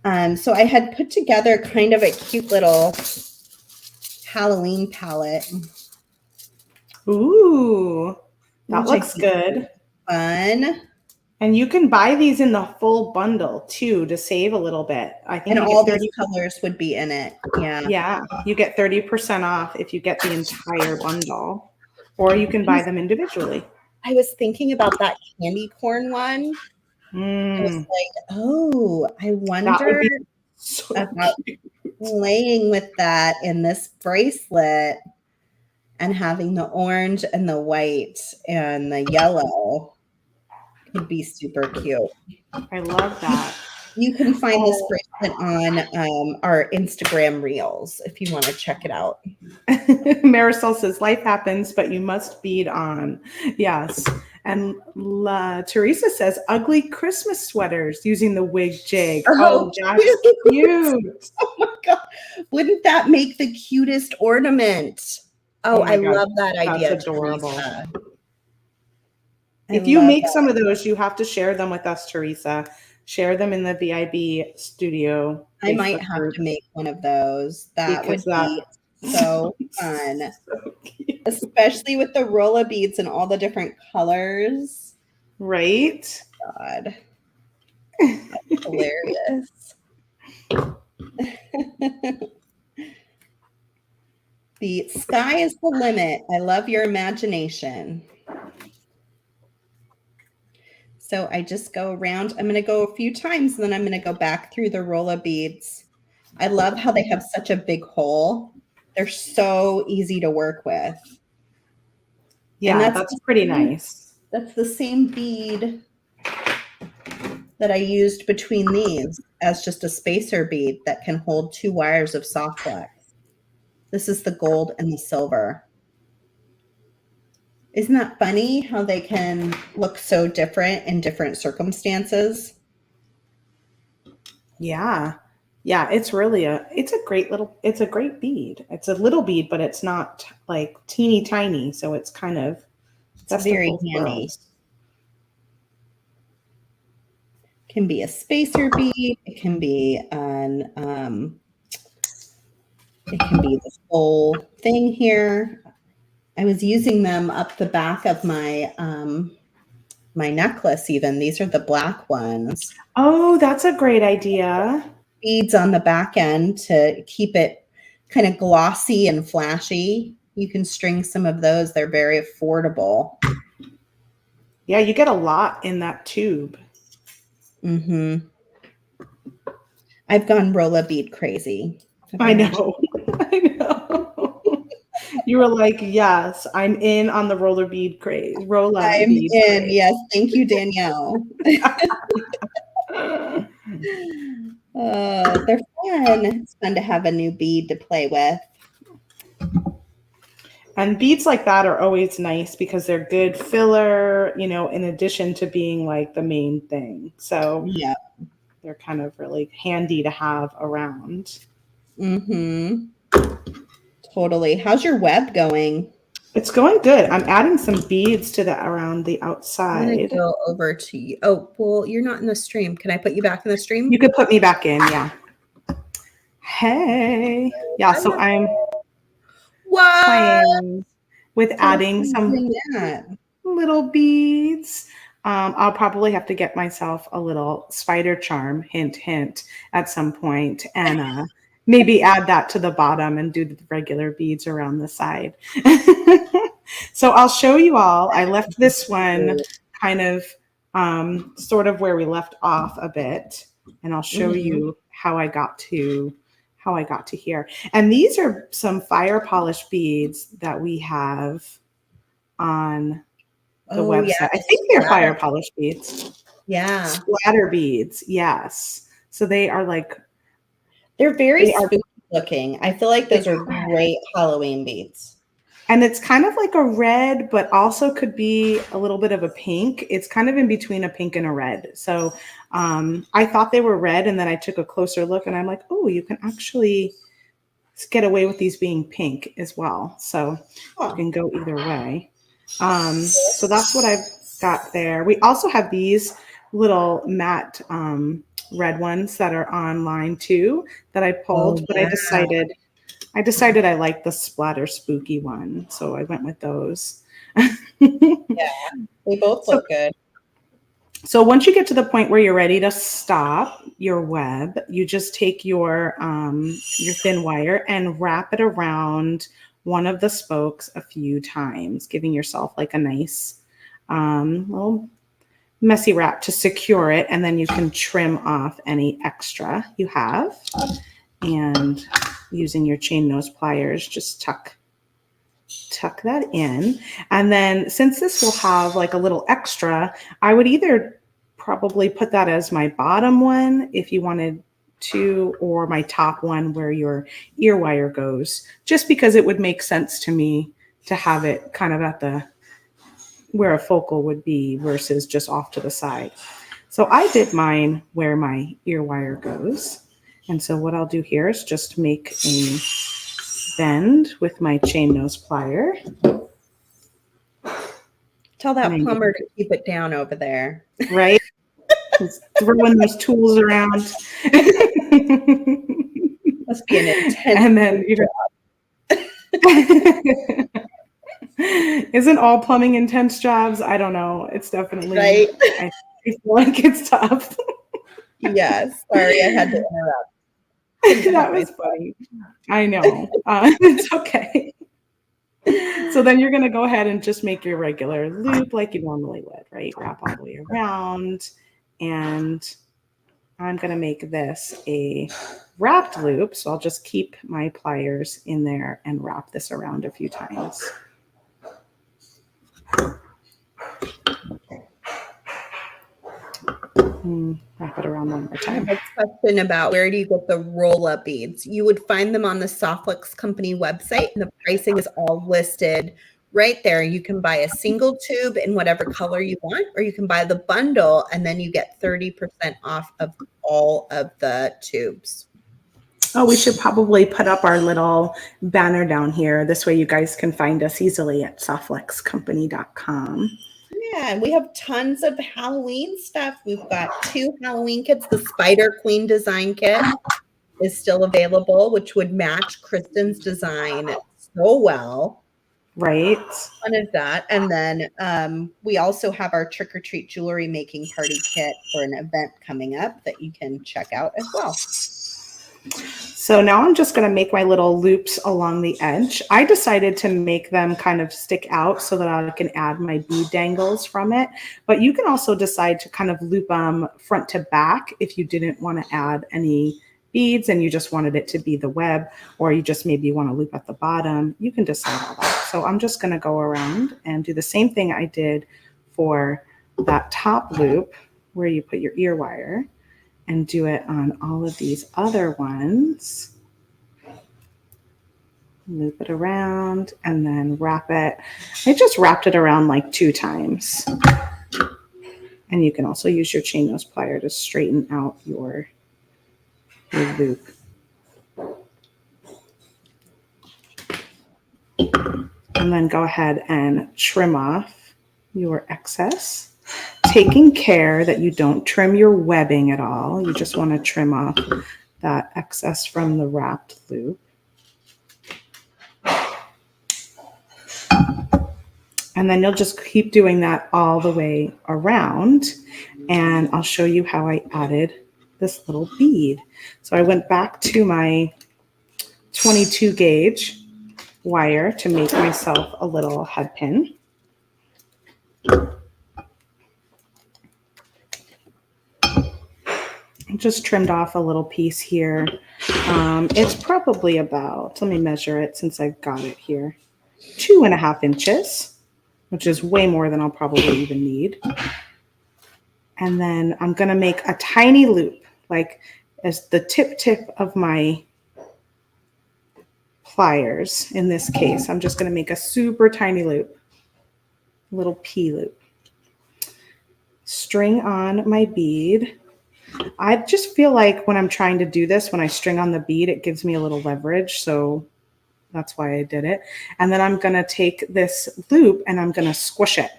So I had put together kind of a cute little Halloween palette. Ooh, that looks good. Fun. And you can buy these in the full bundle too to save a little bit. I think and all these colors would be in it. Yeah. Yeah. You get 30% off if you get the entire bundle, or you can buy them individually. I was thinking about that candy corn one. I was like, oh, I wonder about playing with that in this bracelet and having the orange and the white and the yellow. Would be super cute. I love that. You can find this Oh. bracelet on our Instagram reels if you want to check it out. Marisol says, life happens, but you must bead on. Yes. And Teresa says, ugly Christmas sweaters using the wig jig. Oh, that's cute. Oh my God. Wouldn't that make the cutest ornament? Oh, I God, love that idea. that's adorable. Teresa. If you make some of those, you have to share them with us, Teresa. Share them in the VIB studio. I might have to make one of those. That would be so fun. So especially with the rolla beads and all the different colors. Right? God. That's hilarious. The sky is the limit. I love your imagination. So I just go around. I'm going to go a few times, and then I'm going to go back through the rolla beads. I love how they have such a big hole. They're so easy to work with. Yeah, that's pretty nice. That's the same bead that I used between these as just a spacer bead that can hold 2 wires of soft flex. This is the gold and the silver. Isn't that funny how they can look so different in different circumstances? Yeah. Yeah, it's really it's a great bead. It's a little bead, but it's not like teeny tiny. So it's kind of, it's very handy. Worlds. Can be a spacer bead. It can be the full thing here. I was using them up the back of my my necklace even. These are the black ones. Oh, that's a great idea. Beads on the back end to keep it kind of glossy and flashy. You can string some of those. They're very affordable. Yeah, you get a lot in that tube. Mm-hmm. I've gone rolla bead crazy. I know. I know. You were like, yes, I'm in on the roller bead craze. I'm in. Craze. Yes. Thank you, Danielle. They're fun. It's fun to have a new bead to play with. And beads like that are always nice because they're good filler, you know, in addition to being like the main thing. So yeah, they're kind of really handy to have around. Mm-hmm. Totally. How's your web going? It's going good. I'm adding some beads to the around the outside. I'm gonna go over to you. Oh, well, you're not in the stream. Can I put you back in the stream? You could put me back in, yeah. Hey. Yeah, so I'm playing with adding some little beads. I'll probably have to get myself a little spider charm, hint, hint, at some point, and maybe add that to the bottom and do the regular beads around the side. So I'll show you all. I left this one kind of sort of where we left off a bit, and I'll show you how I got to here. And these are some fire polish beads that we have on the website. Yeah. I think they're fire polish beads. Yeah. Splatter beads. Yes. So they are like, they're very spooky looking. I feel like those are great Halloween beads. And it's kind of like a red, but also could be a little bit of a pink. It's kind of in between a pink and a red. So I thought they were red, and then I took a closer look, and I'm like, oh, you can actually get away with these being pink as well. So you can go either way. So that's what I've got there. We also have these little matte red ones that are online too that I pulled, but I decided I liked the splatter spooky one, so I went with those. Yeah, they both look good. So once you get to the point where you're ready to stop your web, you just take your thin wire and wrap it around one of the spokes a few times, giving yourself like a nice little messy wrap to secure it, and then you can trim off any extra you have. And using your chain nose pliers, just tuck that in. And then since this will have like a little extra, I would either probably put that as my bottom one if you wanted to, or my top one where your ear wire goes, just because it would make sense to me to have it kind of at the where a focal would be versus just off to the side. So I did mine where my ear wire goes. And so what I'll do here is just make a bend with my chain nose plier. Tell that plumber to keep it down over there. Right? Just throwing those tools around. Must be an intense. And then isn't all plumbing intense jobs? I don't know. It's definitely right. I feel like it's tough. Yes. Sorry, I had to interrupt. That was funny. I know. It's okay. So then you're going to go ahead and just make your regular loop like you normally would, right? Wrap all the way around. And I'm going to make this a wrapped loop. So I'll just keep my pliers in there and wrap this around a few times. Wrap it around one more time. I have a question about where do you get the roll-up beads? You would find them on the Softflex company website, and the pricing is all listed right there. You can buy a single tube in whatever color you want, or you can buy the bundle, and then you get 30% off of all of the tubes. Oh, we should probably put up our little banner down here. This way you guys can find us easily at softflexcompany.com. Yeah, and we have tons of Halloween stuff. We've got 2 Halloween kits. The Spider Queen design kit is still available, which would match Kristen's design so well. Right. One of that. And then we also have our trick or treat jewelry making party kit for an event coming up that you can check out as well. So now I'm just going to make my little loops along the edge. I decided to make them kind of stick out so that I can add my bead dangles from it. But you can also decide to kind of loop them front to back if you didn't want to add any beads and you just wanted it to be the web, or you just maybe want to loop at the bottom. You can decide all that. So I'm just going to go around and do the same thing I did for that top loop where you put your ear wire, and do it on all of these other ones. Loop it around and then wrap it. I just wrapped it around like 2 times. And you can also use your chain nose plier to straighten out your loop. And then go ahead and trim off your excess, taking care that you don't trim your webbing at all. You just want to trim off that excess from the wrapped loop. And then you'll just keep doing that all the way around. And I'll show you how I added this little bead. So I went back to my 22 gauge wire to make myself a little head pin. Just trimmed off a little piece here. It's probably about, let me measure it since I've got it here, 2.5 inches, which is way more than I'll probably even need. And then I'm going to make a tiny loop, like as the tip of my pliers. In this case, I'm just going to make a super tiny loop, little P loop. String on my bead. I just feel like when I'm trying to do this, when I string on the bead, it gives me a little leverage. So that's why I did it. And then I'm going to take this loop and I'm going to squish it.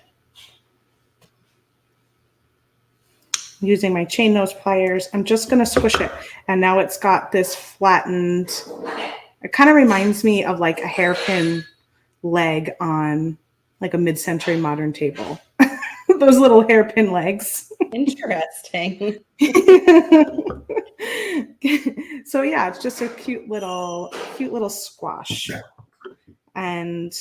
Using my chain nose pliers, I'm just going to squish it. And now it's got this flattened, it kind of reminds me of like a hairpin leg on like a mid-century modern table. Those little hairpin legs. Interesting. So yeah, it's just a cute little squash. And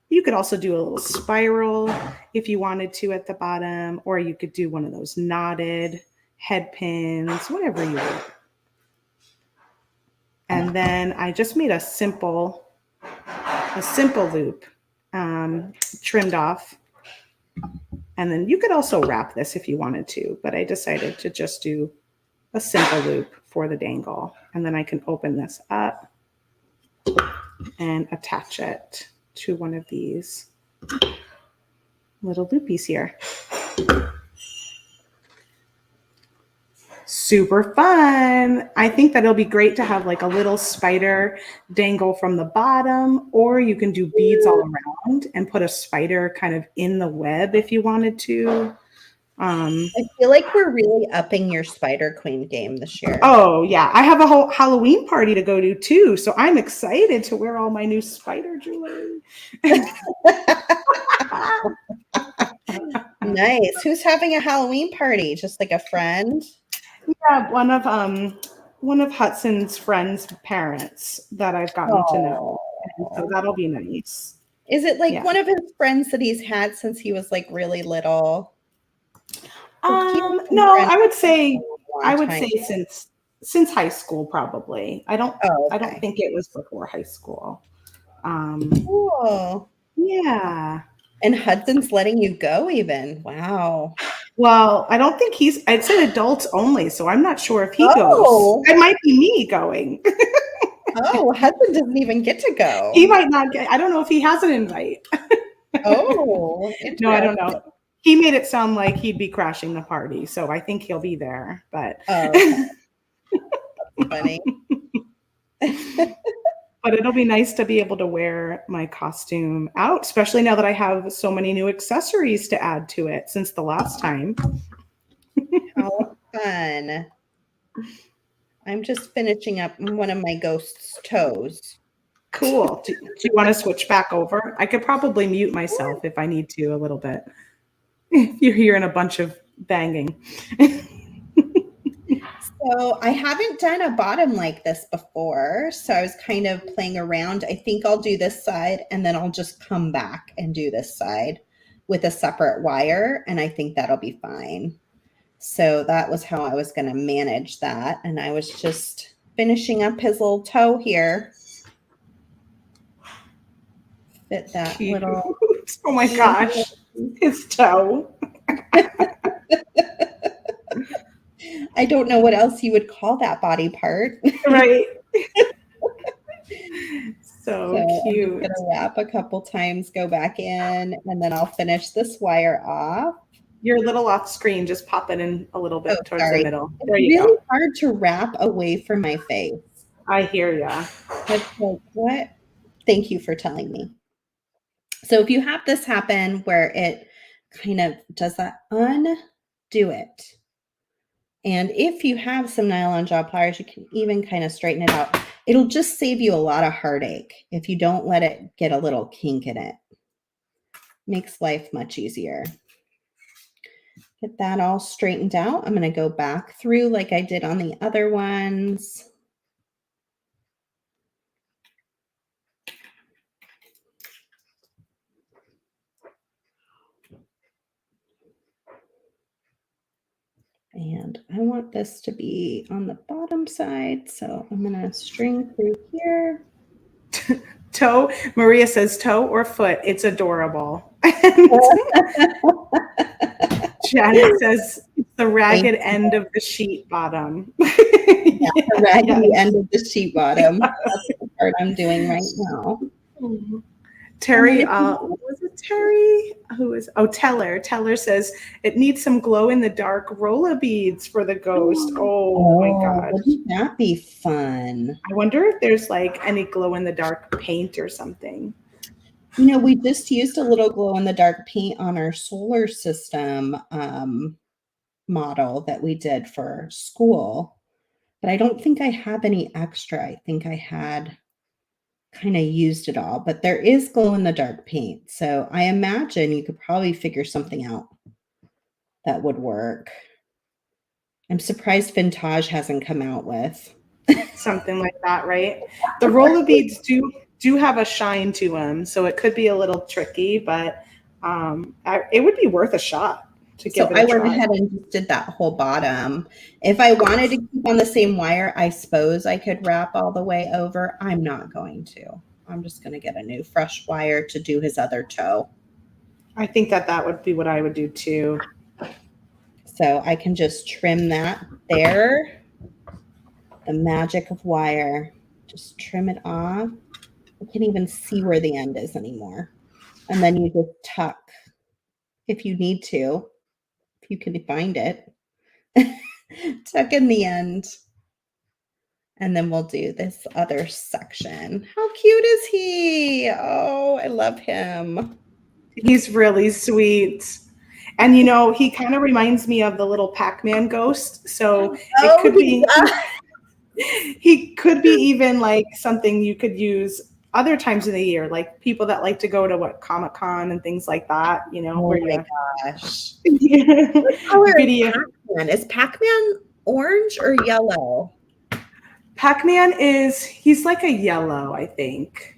you could also do a little spiral if you wanted to at the bottom, or you could do one of those knotted head pins, whatever you want. And then I just made a simple loop, trimmed off And then you could also wrap this if you wanted to, but I decided to just do a simple loop for the dangle. And then I can open this up and attach it to one of these little loopies here. Super fun. I think that it'll be great to have like a little spider dangle from the bottom, or you can do beads all around and put a spider kind of in the web if you wanted to. I feel like we're really upping your Spider Queen game this year. Oh yeah, I have a whole Halloween party to go to too, so I'm excited to wear all my new spider jewelry. Nice. Who's having a Halloween party? Just like a friend? Yeah, one of Hudson's friends' parents that I've gotten to know, and so that'll be nice. Is it like one of his friends that he's had since he was like really little? No, I would say since high school probably. I don't think it was before high school. Cool. Yeah. And Hudson's letting you go even. Wow. Well, I don't think it said adults only, so I'm not sure if he goes. It might be me going. Oh, Hudson doesn't even get to go. He might not get, I don't know if he has an invite. Oh, no, I don't know. He made it sound like he'd be crashing the party, so I think he'll be there. But funny. But it'll be nice to be able to wear my costume out, especially now that I have so many new accessories to add to it since the last time. How fun. I'm just finishing up one of my ghost's toes. Cool. Do you want to switch back over? I could probably mute myself if I need to a little bit. If you're hearing a bunch of banging. So I haven't done a bottom like this before. So I was kind of playing around. I think I'll do this side and then I'll just come back and do this side with a separate wire. And I think that'll be fine. So that was how I was going to manage that. And I was just finishing up his little toe here. Fit that Cute. little. Oh my gosh. His toe. I don't know what else you would call that body part. Right. So cute. I'm just gonna wrap a couple times, go back in, and then I'll finish this wire off. You're a little off screen, just pop it in a little bit towards the middle. There you go. It's really hard to wrap away from my face. I hear ya. It's like, what? Thank you for telling me. So if you have this happen where it kind of does that, undo it. And if you have some nylon jaw pliers, you can even kind of straighten it out. It'll just save you a lot of heartache if you don't let it get a little kink in it. Makes life much easier. Get that all straightened out. I'm going to go back through like I did on the other ones. And I want this to be on the bottom side. So I'm going to string through here. Toe. Maria says toe or foot. It's adorable. Janet says it's the ragged end of the sheet bottom. Yeah, the raggedy end of the sheet bottom. That's the part I'm doing right now. Terry, was it Terry? Teller. Teller says it needs some glow in the dark roller beads for the ghost. Oh my God. Wouldn't that be fun? I wonder if there's like any glow in the dark paint or something. You know, we just used a little glow in the dark paint on our solar system model that we did for school, but I don't think I have any extra. I think I had kind of used it all, but there is glow in the dark paint. So I imagine you could probably figure something out that would work. I'm surprised Vintage hasn't come out with something like that, right? The roller beads do have a shine to them, so it could be a little tricky, but it would be worth a shot. So I went ahead and just did that whole bottom. If I wanted to keep on the same wire, I suppose I could wrap all the way over. I'm not going to. I'm just going to get a new fresh wire to do his other toe. I think that would be what I would do too. So I can just trim that there. The magic of wire. Just trim it off. I can't even see where the end is anymore. And then you just tuck if you need to, if you can find it. Tuck in the end. And then we'll do this other section. How cute is he? Oh, I love him. He's really sweet. And he kind of reminds me of the little Pac-Man ghost. So it could be he could be even like something you could use other times of the year, like people that like to go to Comic-Con and things like that, Oh where my gosh. What color is Pac-Man? Is Pac-Man orange or yellow? Pac-Man he's like a yellow, I think.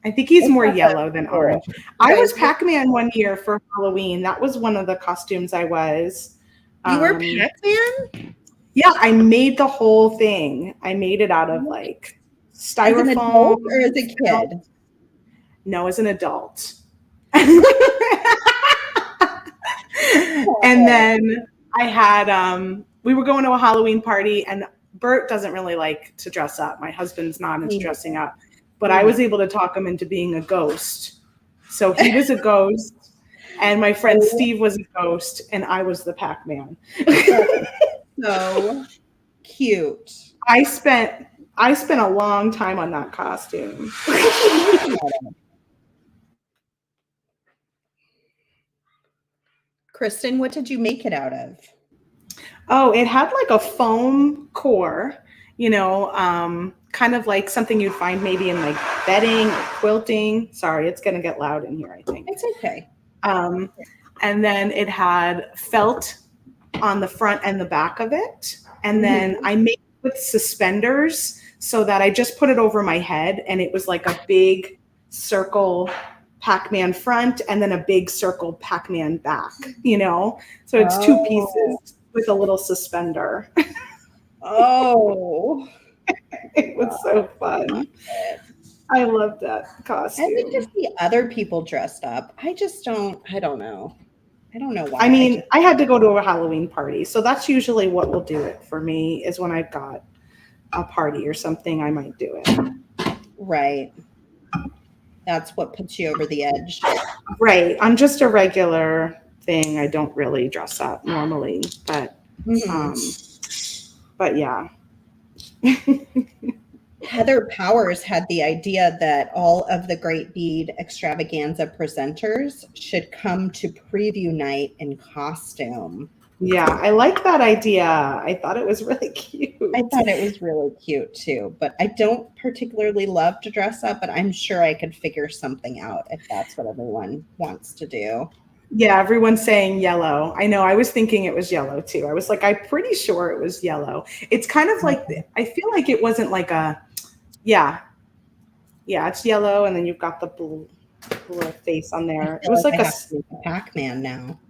I think he's more yellow than orange. I was Pac-Man one year for Halloween. That was one of the costumes I was. You were Pac-Man? Yeah, I made the whole thing. I made it out of like styrofoam. As an adult or as a kid? No, as an adult. And then I had we were going to a Halloween party, and Bert doesn't really like to dress up. My husband's not into dressing up. But I was able to talk him into being a ghost. So he was a ghost, and my friend Steve was a ghost, and I was the Pac-Man. So cute. I spent a long time on that costume. Kristen, what did you make it out of? Oh, it had like a foam core, kind of like something you'd find maybe in like bedding or quilting. Sorry, it's going to get loud in here, I think. It's okay. And then it had felt on the front and the back of it. And then I made it with suspenders so that I just put it over my head, and it was like a big circle Pac-Man front and then a big circle Pac-Man back, So it's two pieces with a little suspender. Oh. It was so fun. I love that costume. I like to see other people dressed up. I don't know. I don't know why. I mean, I had to go to a Halloween party. So that's usually what will do it for me, is when I've got a party or something, I might do it. Right. That's what puts you over the edge. Right. On just a regular thing, I don't really dress up normally. But yeah. Heather Powers had the idea that all of the Great Bead Extravaganza presenters should come to preview night in costume. Yeah, I like that idea. I thought it was really cute. I thought it was really cute too, but I don't particularly love to dress up, but I'm sure I could figure something out if that's what everyone wants to do. Yeah, everyone's saying yellow. I know. I was thinking it was yellow too. I was like, I'm pretty sure it was yellow. It's kind of like, I feel like it wasn't like yeah, it's yellow, and then you've got the blue little face on there. It was like a Pac-Man now.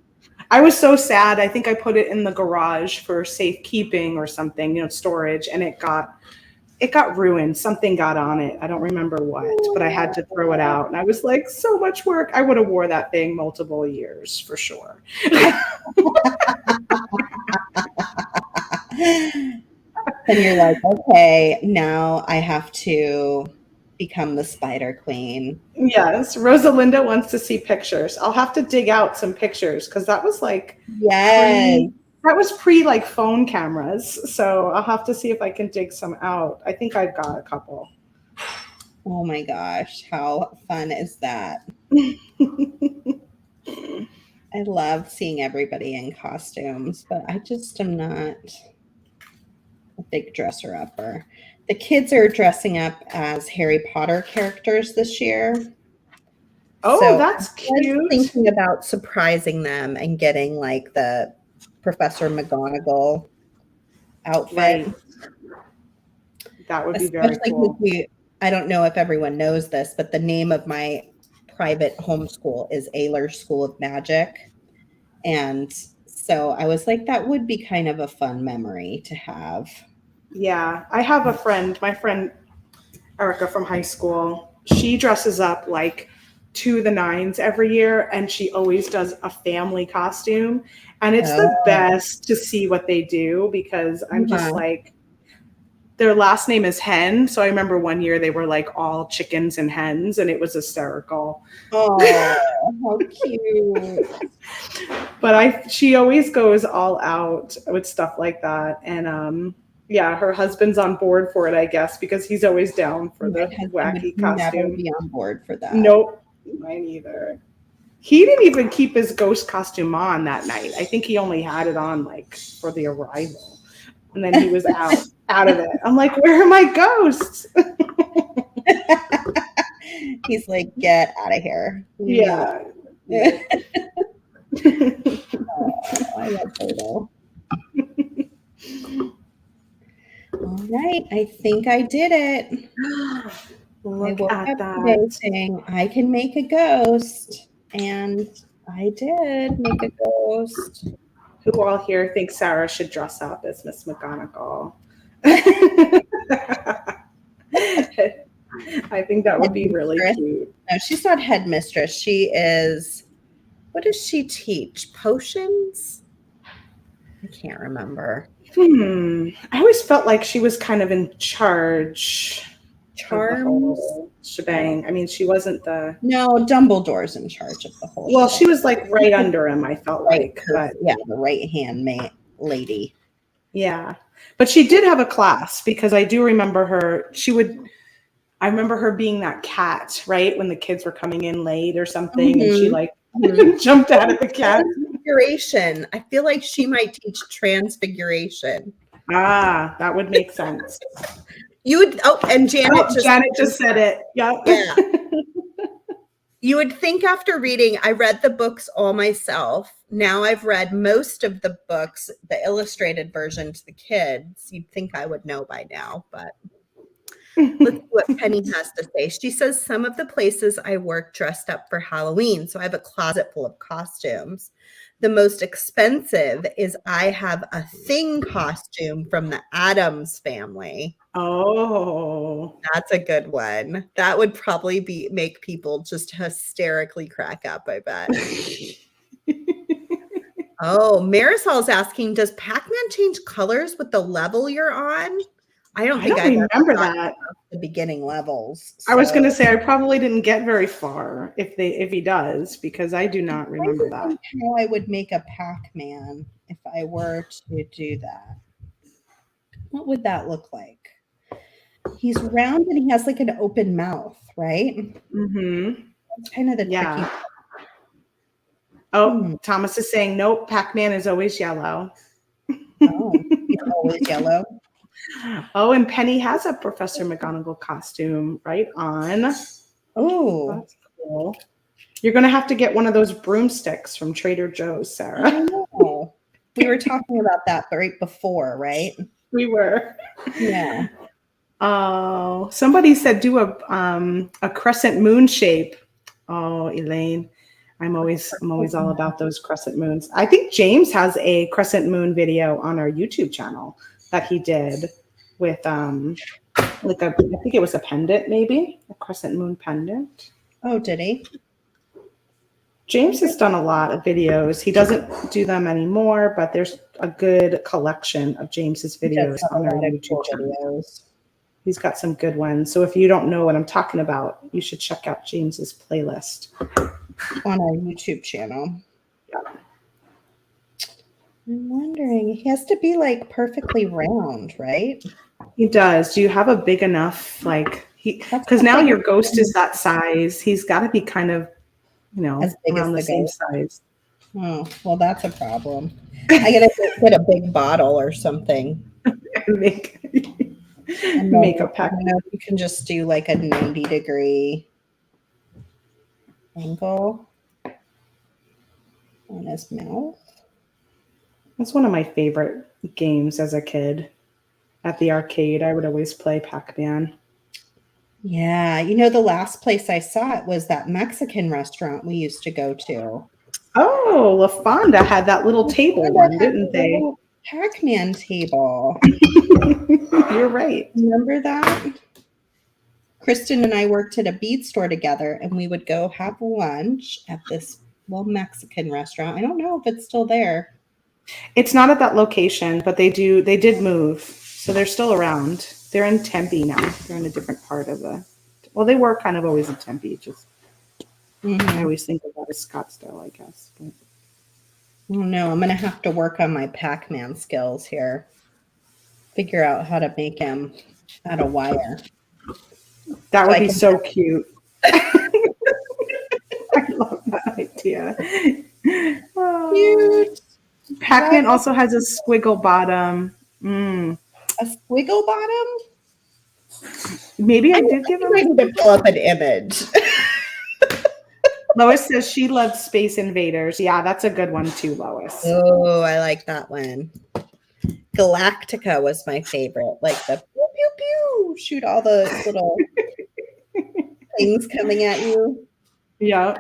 I was so sad. I think I put it in the garage for safekeeping or something, storage, and it got ruined. Something got on it. I don't remember what, but I had to throw it out. And I was like, so much work. I would have wore that thing multiple years for sure. And you're like, okay, now I have to become the Spider Queen. Yes. Rosalinda wants to see pictures. I'll have to dig out some pictures, because that was like, that was pre like phone cameras. So I'll have to see if I can dig some out. I think I've got a couple. Oh my gosh, how fun is that? I love seeing everybody in costumes, but I just am not a big dresser upper. The kids are dressing up as Harry Potter characters this year. Oh, so that's cute. I was thinking about surprising them and getting like the Professor McGonagall outfit. Right. That would be very cool. I don't know if everyone knows this, but the name of my private homeschool is Oehler School of Magic. And so I was like, that would be kind of a fun memory to have. Yeah, I have a friend, my friend Erica from high school. She dresses up like to the nines every year, and she always does a family costume. And it's the Oh. best to see what they do, because I'm just like, their last name is Hen. So I remember one year they were like all chickens and hens, and it was hysterical. Oh, how cute. But she always goes all out with stuff like that. And yeah, her husband's on board for it, I guess, because he's always down for the wacky Never costume. be on board for that. Nope, mine either. He didn't even keep his ghost costume on that night. I think he only had it on like for the arrival, and then he was out of it. I'm like, where are my ghosts? He's like, get out of here. Yeah. I love Toto. All right, I think I did it. Look at that. Today saying I can make a ghost, and I did make a ghost. Who all here think Sarah should dress up as Miss McGonagall? I think that would be really cute. No, she's not headmistress. She is, what does she teach? Potions? I can't remember. I always felt like she was kind of in charge. Charms? Shebang. I mean, she wasn't the... No, Dumbledore's in charge of the whole Well, show. she was like right under him, I felt like. But yeah, the right-hand lady. Yeah. But she did have a class, because I do remember her. I remember her being that cat, right? When the kids were coming in late or something, and she like jumped out of the cat. Transfiguration. I feel like she might teach transfiguration. Ah, that would make sense. And Janet just said it. Yep. Yeah. You would think after reading, I read the books all myself. Now I've read most of the books, the illustrated version to the kids. You'd think I would know by now, but let's see what Penny has to say. She says, some of the places I work dressed up for Halloween, so I have a closet full of costumes. The most expensive is I have a Thing costume from the Addams family. Oh, that's a good one. That would probably make people just hysterically crack up, I bet. Oh, Marisol's asking, does Pac-Man change colors with the level you're on? I don't remember that. The beginning levels. So. I was going to say I probably didn't get very far if he does, because I do not remember that. How I would make a Pac-Man if I were to do that. What would that look like? He's round and he has like an open mouth, right? Mm-hmm. That's kind of the tricky. Oh, Thomas is saying, nope, Pac-Man is always yellow. Oh, he's always yellow. Oh, and Penny has a Professor McGonagall costume right on. Oh, that's cool. You're going to have to get one of those broomsticks from Trader Joe's, Sarah. I know. We were talking about that right before, right? We were. Yeah. Oh, somebody said do a crescent moon shape. Oh, Elaine, I'm always all about those crescent moons. I think James has a crescent moon video on our YouTube channel that he did with I think it was a pendant, maybe a crescent moon pendant. Oh, did he? James has done a lot of videos. He doesn't do them anymore, but there's a good collection of James's videos on our YouTube channel. He's got some good ones. So if you don't know what I'm talking about, you should check out James's playlist on our YouTube channel. Yeah. I'm wondering, he has to be like perfectly round, right? He does. Do you have a big enough, because now your ghost is that size. He's got to be kind of, as big around as the same size. Oh, well, that's a problem. I gotta get a big bottle or something. Make a pack. You can just do like a 90-degree angle on his mouth. That's one of my favorite games as a kid. At the arcade, I would always play Pac-Man. Yeah, the last place I saw it was that Mexican restaurant we used to go to. Oh, La Fonda had that little table one, didn't they? Pac-Man table. You're right. Remember that? Kristen and I worked at a bead store together, and we would go have lunch at this Mexican restaurant. I don't know if it's still there. It's not at that location, but they did move. So they're still around. They're in Tempe now. They're in a different part of they were kind of always in Tempe. Just I always think of that as Scottsdale, I guess. But. Oh no, I'm going to have to work on my Pac-Man skills here. Figure out how to make him out of wire. That would be so cute. I love that idea. Cute. Pac-Man also has a squiggle bottom. A squiggle bottom? Maybe I did give him. I need to pull up an image. Lois says she loves Space Invaders. Yeah, that's a good one too, Lois. Oh, I like that one. Galactica was my favorite. Like the pew pew pew, shoot all the little things coming at you. Yeah.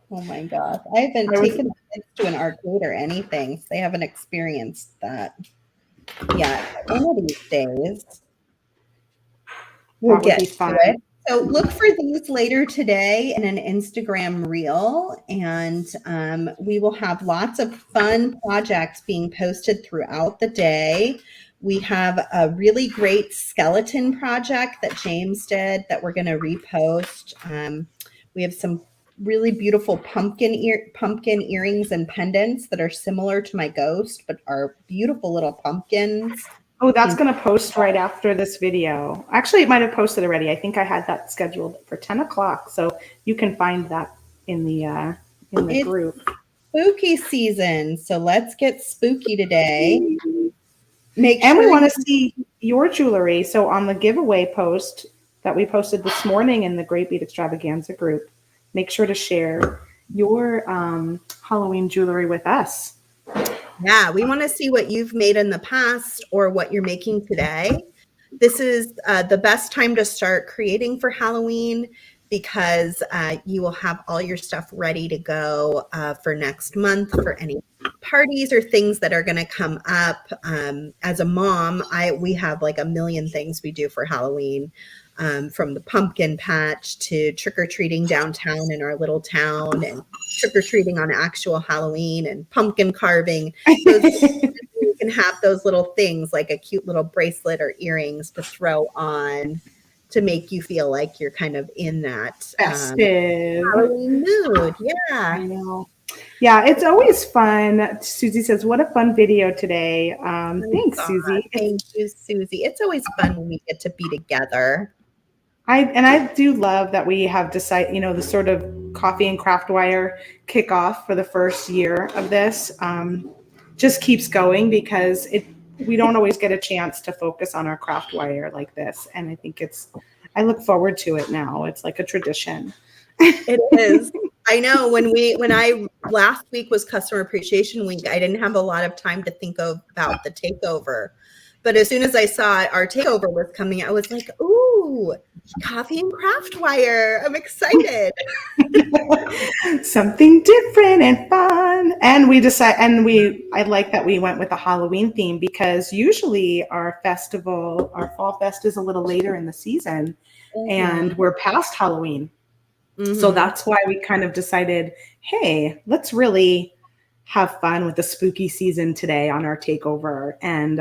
Oh my gosh. I haven't taken the kids to an arcade or anything. So they haven't experienced that yet. One of these days we'll get to it. So look for these later today in an Instagram reel, and we will have lots of fun projects being posted throughout the day. We have a really great skeleton project that James did that we're going to repost. We have some really beautiful pumpkin earrings and pendants that are similar to my ghost, but are beautiful little pumpkins. Oh, that's going to post right after this video. Actually, it might have posted already. I think I had that scheduled for 10 o'clock. So you can find that in the group. Spooky season. So let's get spooky today. We want to see your jewelry. So on the giveaway post that we posted this morning in the Great Bead Extravaganza group, make sure to share your Halloween jewelry with us. Yeah, we want to see what you've made in the past or what you're making today. This is the best time to start creating for Halloween because you will have all your stuff ready to go for next month for any parties or things that are going to come up. As a mom, we have like a million things we do for Halloween. From the pumpkin patch to trick-or-treating downtown in our little town and trick-or-treating on actual Halloween and pumpkin carving. You can have those little things like a cute little bracelet or earrings to throw on to make you feel like you're kind of in that Halloween mood. Yeah. I know. Yeah, it's always fun. Susie says, what a fun video today. Thanks, Susie. Thank you, Susie. It's always fun when we get to be together. I do love that we have decided, the sort of coffee and craft wire kickoff for the first year of this just keeps going because we don't always get a chance to focus on our craft wire like this. And I think I look forward to it now. It's like a tradition. It is. I know when I last week was Customer Appreciation Week, I didn't have a lot of time to think about the takeover. But as soon as I saw our takeover was coming, I was like, ooh, coffee and craft wire. I'm excited. Something different and fun. And I like that we went with the Halloween theme because usually our fall fest is a little later in the season and we're past Halloween. Mm-hmm. So that's why we kind of decided, hey, let's really have fun with the spooky season today on our takeover. And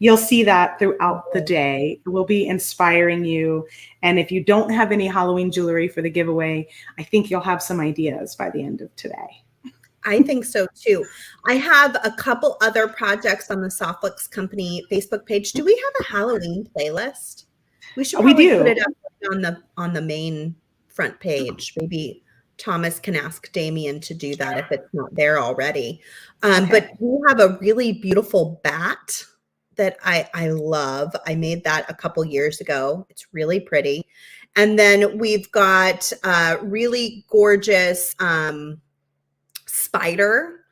you'll see that throughout the day. We'll be inspiring you. And if you don't have any Halloween jewelry for the giveaway, I think you'll have some ideas by the end of today. I think so too. I have a couple other projects on the Softflix Company Facebook page. Do we have a Halloween playlist? We should probably put it up on the main front page. Maybe Thomas can ask Damien to do that if it's not there already. But we have a really beautiful bat that I love. I made that a couple years ago. It's really pretty. And then we've got a really gorgeous spider,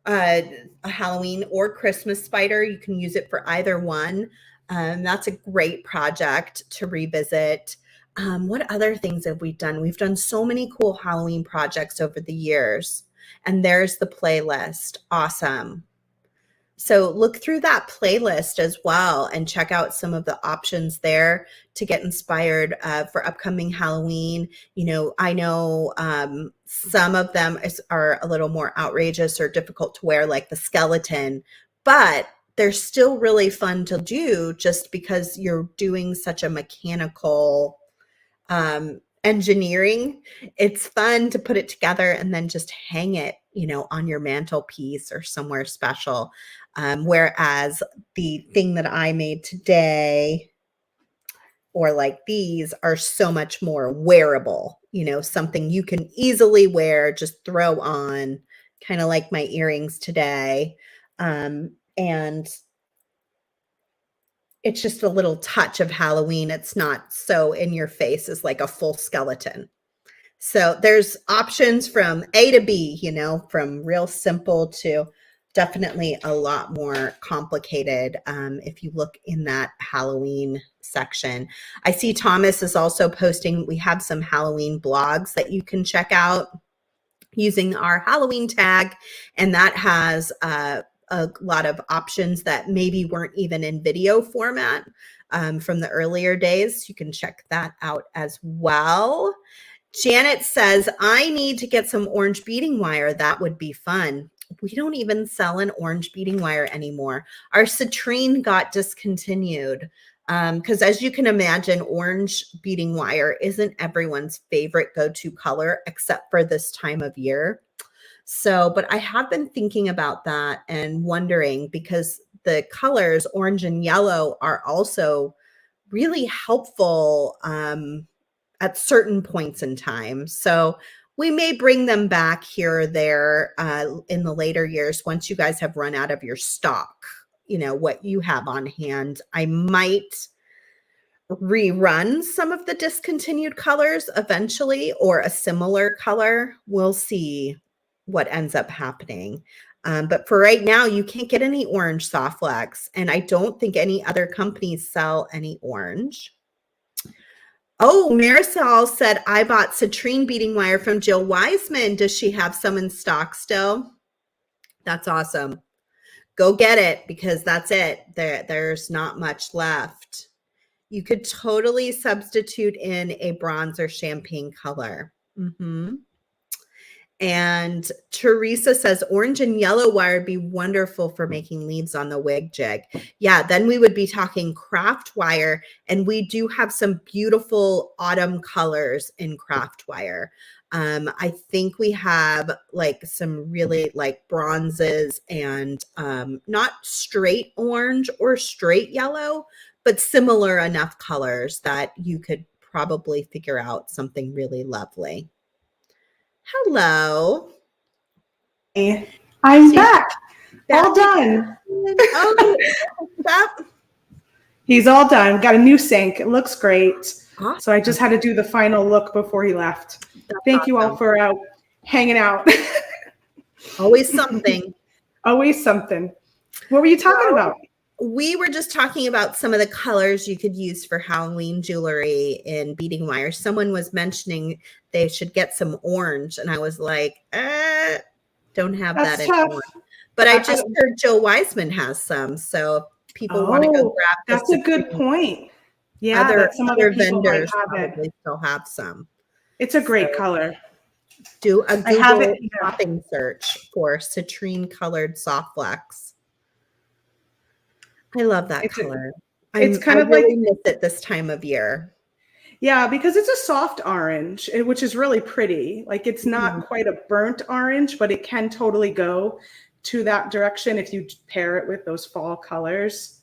a Halloween or Christmas spider. You can use it for either one. That's a great project to revisit. What other things have we done? We've done so many cool Halloween projects over the years. And there's the playlist. Awesome. So look through that playlist as well and check out some of the options there to get inspired for upcoming Halloween. I know some of them are a little more outrageous or difficult to wear, like the skeleton, but they're still really fun to do just because you're doing such a mechanical engineering. It's fun to put it together and then just hang it, on your mantelpiece or somewhere special. Whereas the thing that I made today, or like these, are so much more wearable, something you can easily wear, just throw on, kind of like my earrings today. And it's just a little touch of Halloween. It's not so in your face as like a full skeleton. So there's options from A to B, from real simple to definitely a lot more complicated if you look in that Halloween section. I see Thomas is also posting, we have some Halloween blogs that you can check out using our Halloween tag, and that has a lot of options that maybe weren't even in video format from the earlier days. You can check that out as well. Janet says, I need to get some orange beading wire. That would be fun. We don't even sell an orange beading wire anymore. Our citrine got discontinued because, as you can imagine, orange beading wire isn't everyone's favorite go-to color except for this time of year. So, but I have been thinking about that and wondering, because the colors orange and yellow are also really helpful at certain points in time. So we may bring them back here or there in the later years once you guys have run out of your stock, what you have on hand. I might rerun some of the discontinued colors eventually, or a similar color. We'll see what ends up happening. But for right now, you can't get any orange soft flex, and I don't think any other companies sell any orange. Oh, Marisol said, I bought citrine beading wire from Jill Wiseman. Does she have some in stock still? That's awesome. Go get it, because that's it. There's not much left. You could totally substitute in a bronze or champagne color. And Teresa says, orange and yellow wire would be wonderful for making leaves on the wig jig. Yeah, then we would be talking craft wire. And we do have some beautiful autumn colors in craft wire. I think we have like some really like bronzes and not straight orange or straight yellow, but similar enough colors that you could probably figure out something really lovely. Hello. Hey, I'm back. All done. Oh, that. He's all done. Got a new sink. It looks great. Awesome. So I just had to do the final look before he left. Thank you all for hanging out. Always something. Always something. What were you talking about? We were just talking about some of the colors you could use for Halloween jewelry in beading wire. Someone was mentioning they should get some orange, and I was like, don't have that anymore. But I just heard Jill Wiseman has some, so if people want to go grab this. That's a good point. Yeah, some other vendors probably still have some. It's a great color. Do a Google shopping search for citrine colored soft flex. I love that color. It's kind of really miss it this time of year. Yeah, because it's a soft orange, which is really pretty. Like, it's not quite a burnt orange, but it can totally go to that direction if you pair it with those fall colors.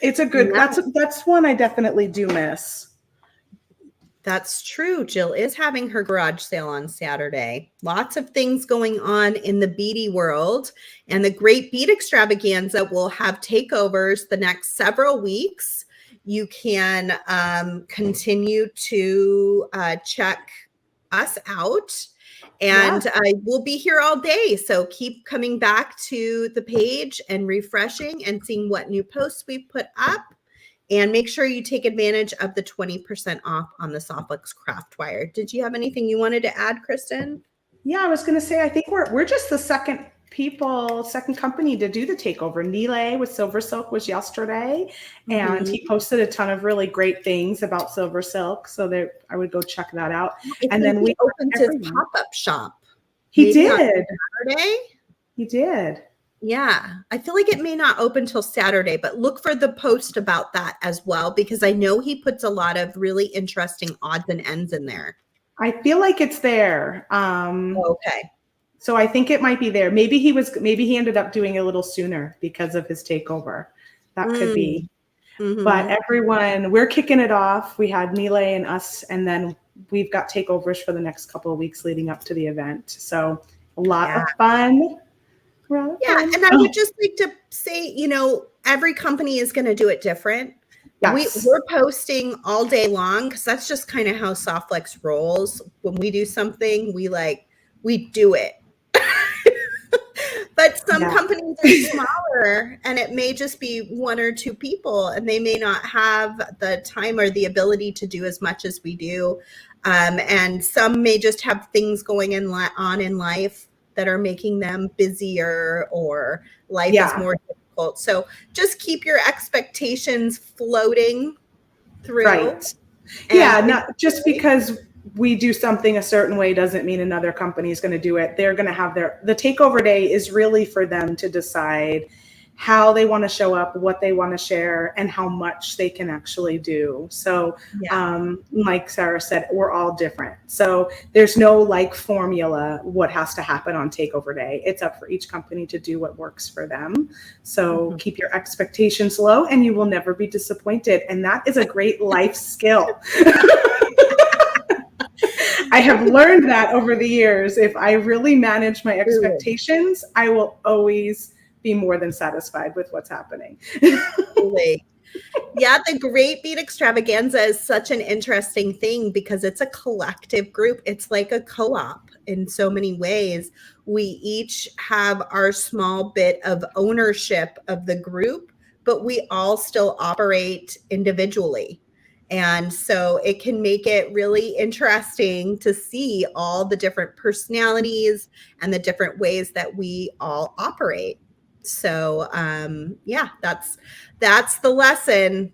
It's a good, that's one I definitely do miss. That's true. Jill is having her garage sale on Saturday. Lots of things going on in the beady world, and the Great Bead Extravaganza will have takeovers the next several weeks. You can continue to check us out, and we'll be here all day. So keep coming back to the page and refreshing and seeing what new posts we've put up. And make sure you take advantage of the 20% off on the Softflex craft wire. Did you have anything you wanted to add, Kristen? Yeah, I was going to say, I think we're just the second people, second company to do the takeover. Nile with Silver Silk was yesterday, and he posted a ton of really great things about Silver Silk. So there, I would go check that out. And then we opened his pop-up shop. He did. Saturday. He did. Yeah, I feel like it may not open till Saturday, but look for the post about that as well, because I know he puts a lot of really interesting odds and ends in there. I feel like it's there. Okay. So I think it might be there. Maybe he ended up doing a little sooner because of his takeover. That could be. Mm-hmm. But everyone, we're kicking it off. We had Nile and us, and then we've got takeovers for the next couple of weeks leading up to the event. So a lot of fun. Yeah, and I would just like to say, every company is going to do it different. Yes. We're posting all day long because that's just kind of how Softflex rolls. When we do something, we do it. But some companies are smaller, and it may just be one or two people, and they may not have the time or the ability to do as much as we do. And some may just have things going on in life that are making them busier, or life is more difficult. So just keep your expectations floating through. Right. Yeah, not just because we do something a certain way doesn't mean another company is going to do it. They're going to have the takeover day is really for them to decide how they want to show up, what they want to share, and how much they can actually do. So like Sara said, we're all different. So there's no formula what has to happen on takeover day. It's up for each company to do what works for them. So keep your expectations low and you will never be disappointed. And that is a great life skill. I have learned that over the years. If I really manage my expectations, I will always be more than satisfied with what's happening. Yeah, the Great Bead Extravaganza is such an interesting thing because it's a collective group. It's like a co-op in so many ways. We each have our small bit of ownership of the group, but we all still operate individually. And so it can make it really interesting to see all the different personalities and the different ways that we all operate. So that's the lesson.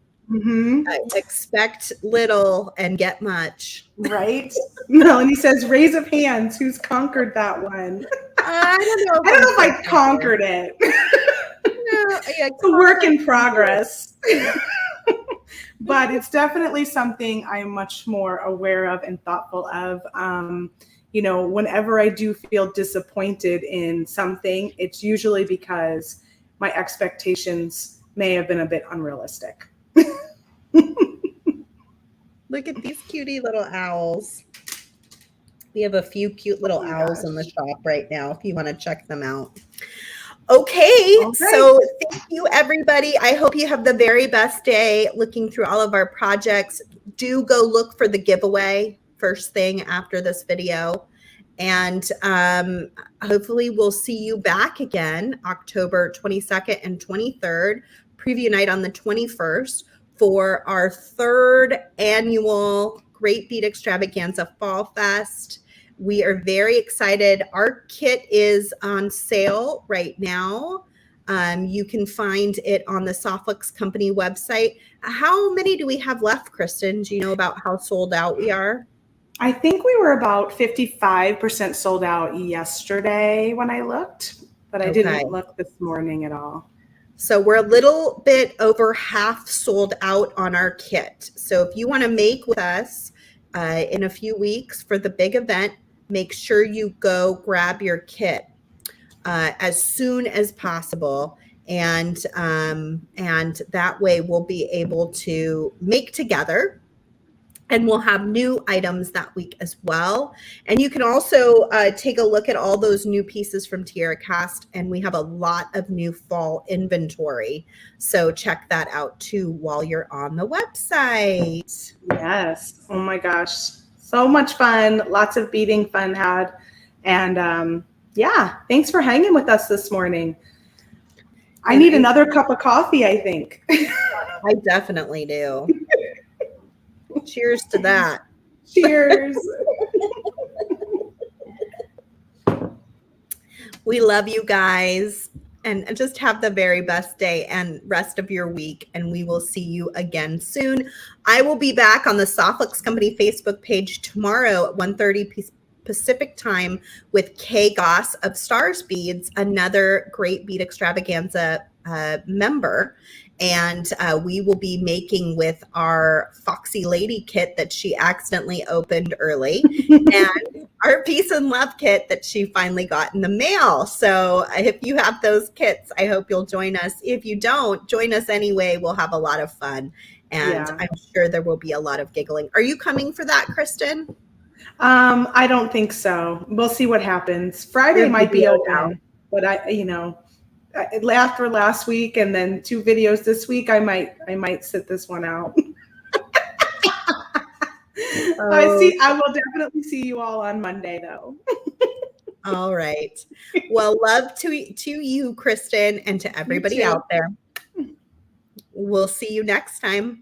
Expect little and get much. Right? Melanie says, raise of hands. Who's conquered that one? I don't know. I don't know if I conquered it. No, it's a work in progress. But it's definitely something I'm much more aware of and thoughtful of. Whenever I do feel disappointed in something, it's usually because my expectations may have been a bit unrealistic. Look at these cutie little owls. We have a few cute little owls in the shop right now if you want to check them out. Okay, so thank you, everybody. I hope you have the very best day looking through all of our projects. Do go look for the giveaway first thing after this video. And hopefully we'll see you back again October 22nd and 23rd, preview night on the 21st for our third annual Great Bead Extravaganza Fall Fest. We are very excited. Our kit is on sale right now. You can find it on the Softflex company website. How many do we have left, Kristen? Do you know about how sold out we are? I think we were about 55% sold out yesterday when I looked, but I didn't look this morning at all. So we're a little bit over half sold out on our kit. So if you want to make with us in a few weeks for the big event, make sure you go grab your kit as soon as possible. And that way we'll be able to make together. And we'll have new items that week as well. And you can also take a look at all those new pieces from Tierra Cast. And we have a lot of new fall inventory. So check that out too while you're on the website. Yes. Oh my gosh. So much fun. Lots of beading fun had. And thanks for hanging with us this morning. I need another cup of coffee, I think. I definitely do. Cheers to that. Cheers. We love you guys, and just have the very best day and rest of your week. And we will see you again soon. I will be back on the Softflix Company Facebook page tomorrow at 1:30 Pacific time with Kay Goss of Stars Beads, another great bead extravaganza member. And we will be making with our Foxy Lady kit that she accidentally opened early and our Peace and Love kit that she finally got in the mail. So if you have those kits, I hope you'll join us. If you don't, join us anyway. We'll have a lot of fun. And Yeah. I'm sure there will be a lot of giggling. Are you coming for that, Kristen? I don't think so. We'll see what happens. Friday Your might be video open, but after last week and then 2 videos this week, I might sit this one out. I will definitely see you all on Monday though. All right. Well, love to you, Kristen, and to everybody too. out there. We'll see you next time.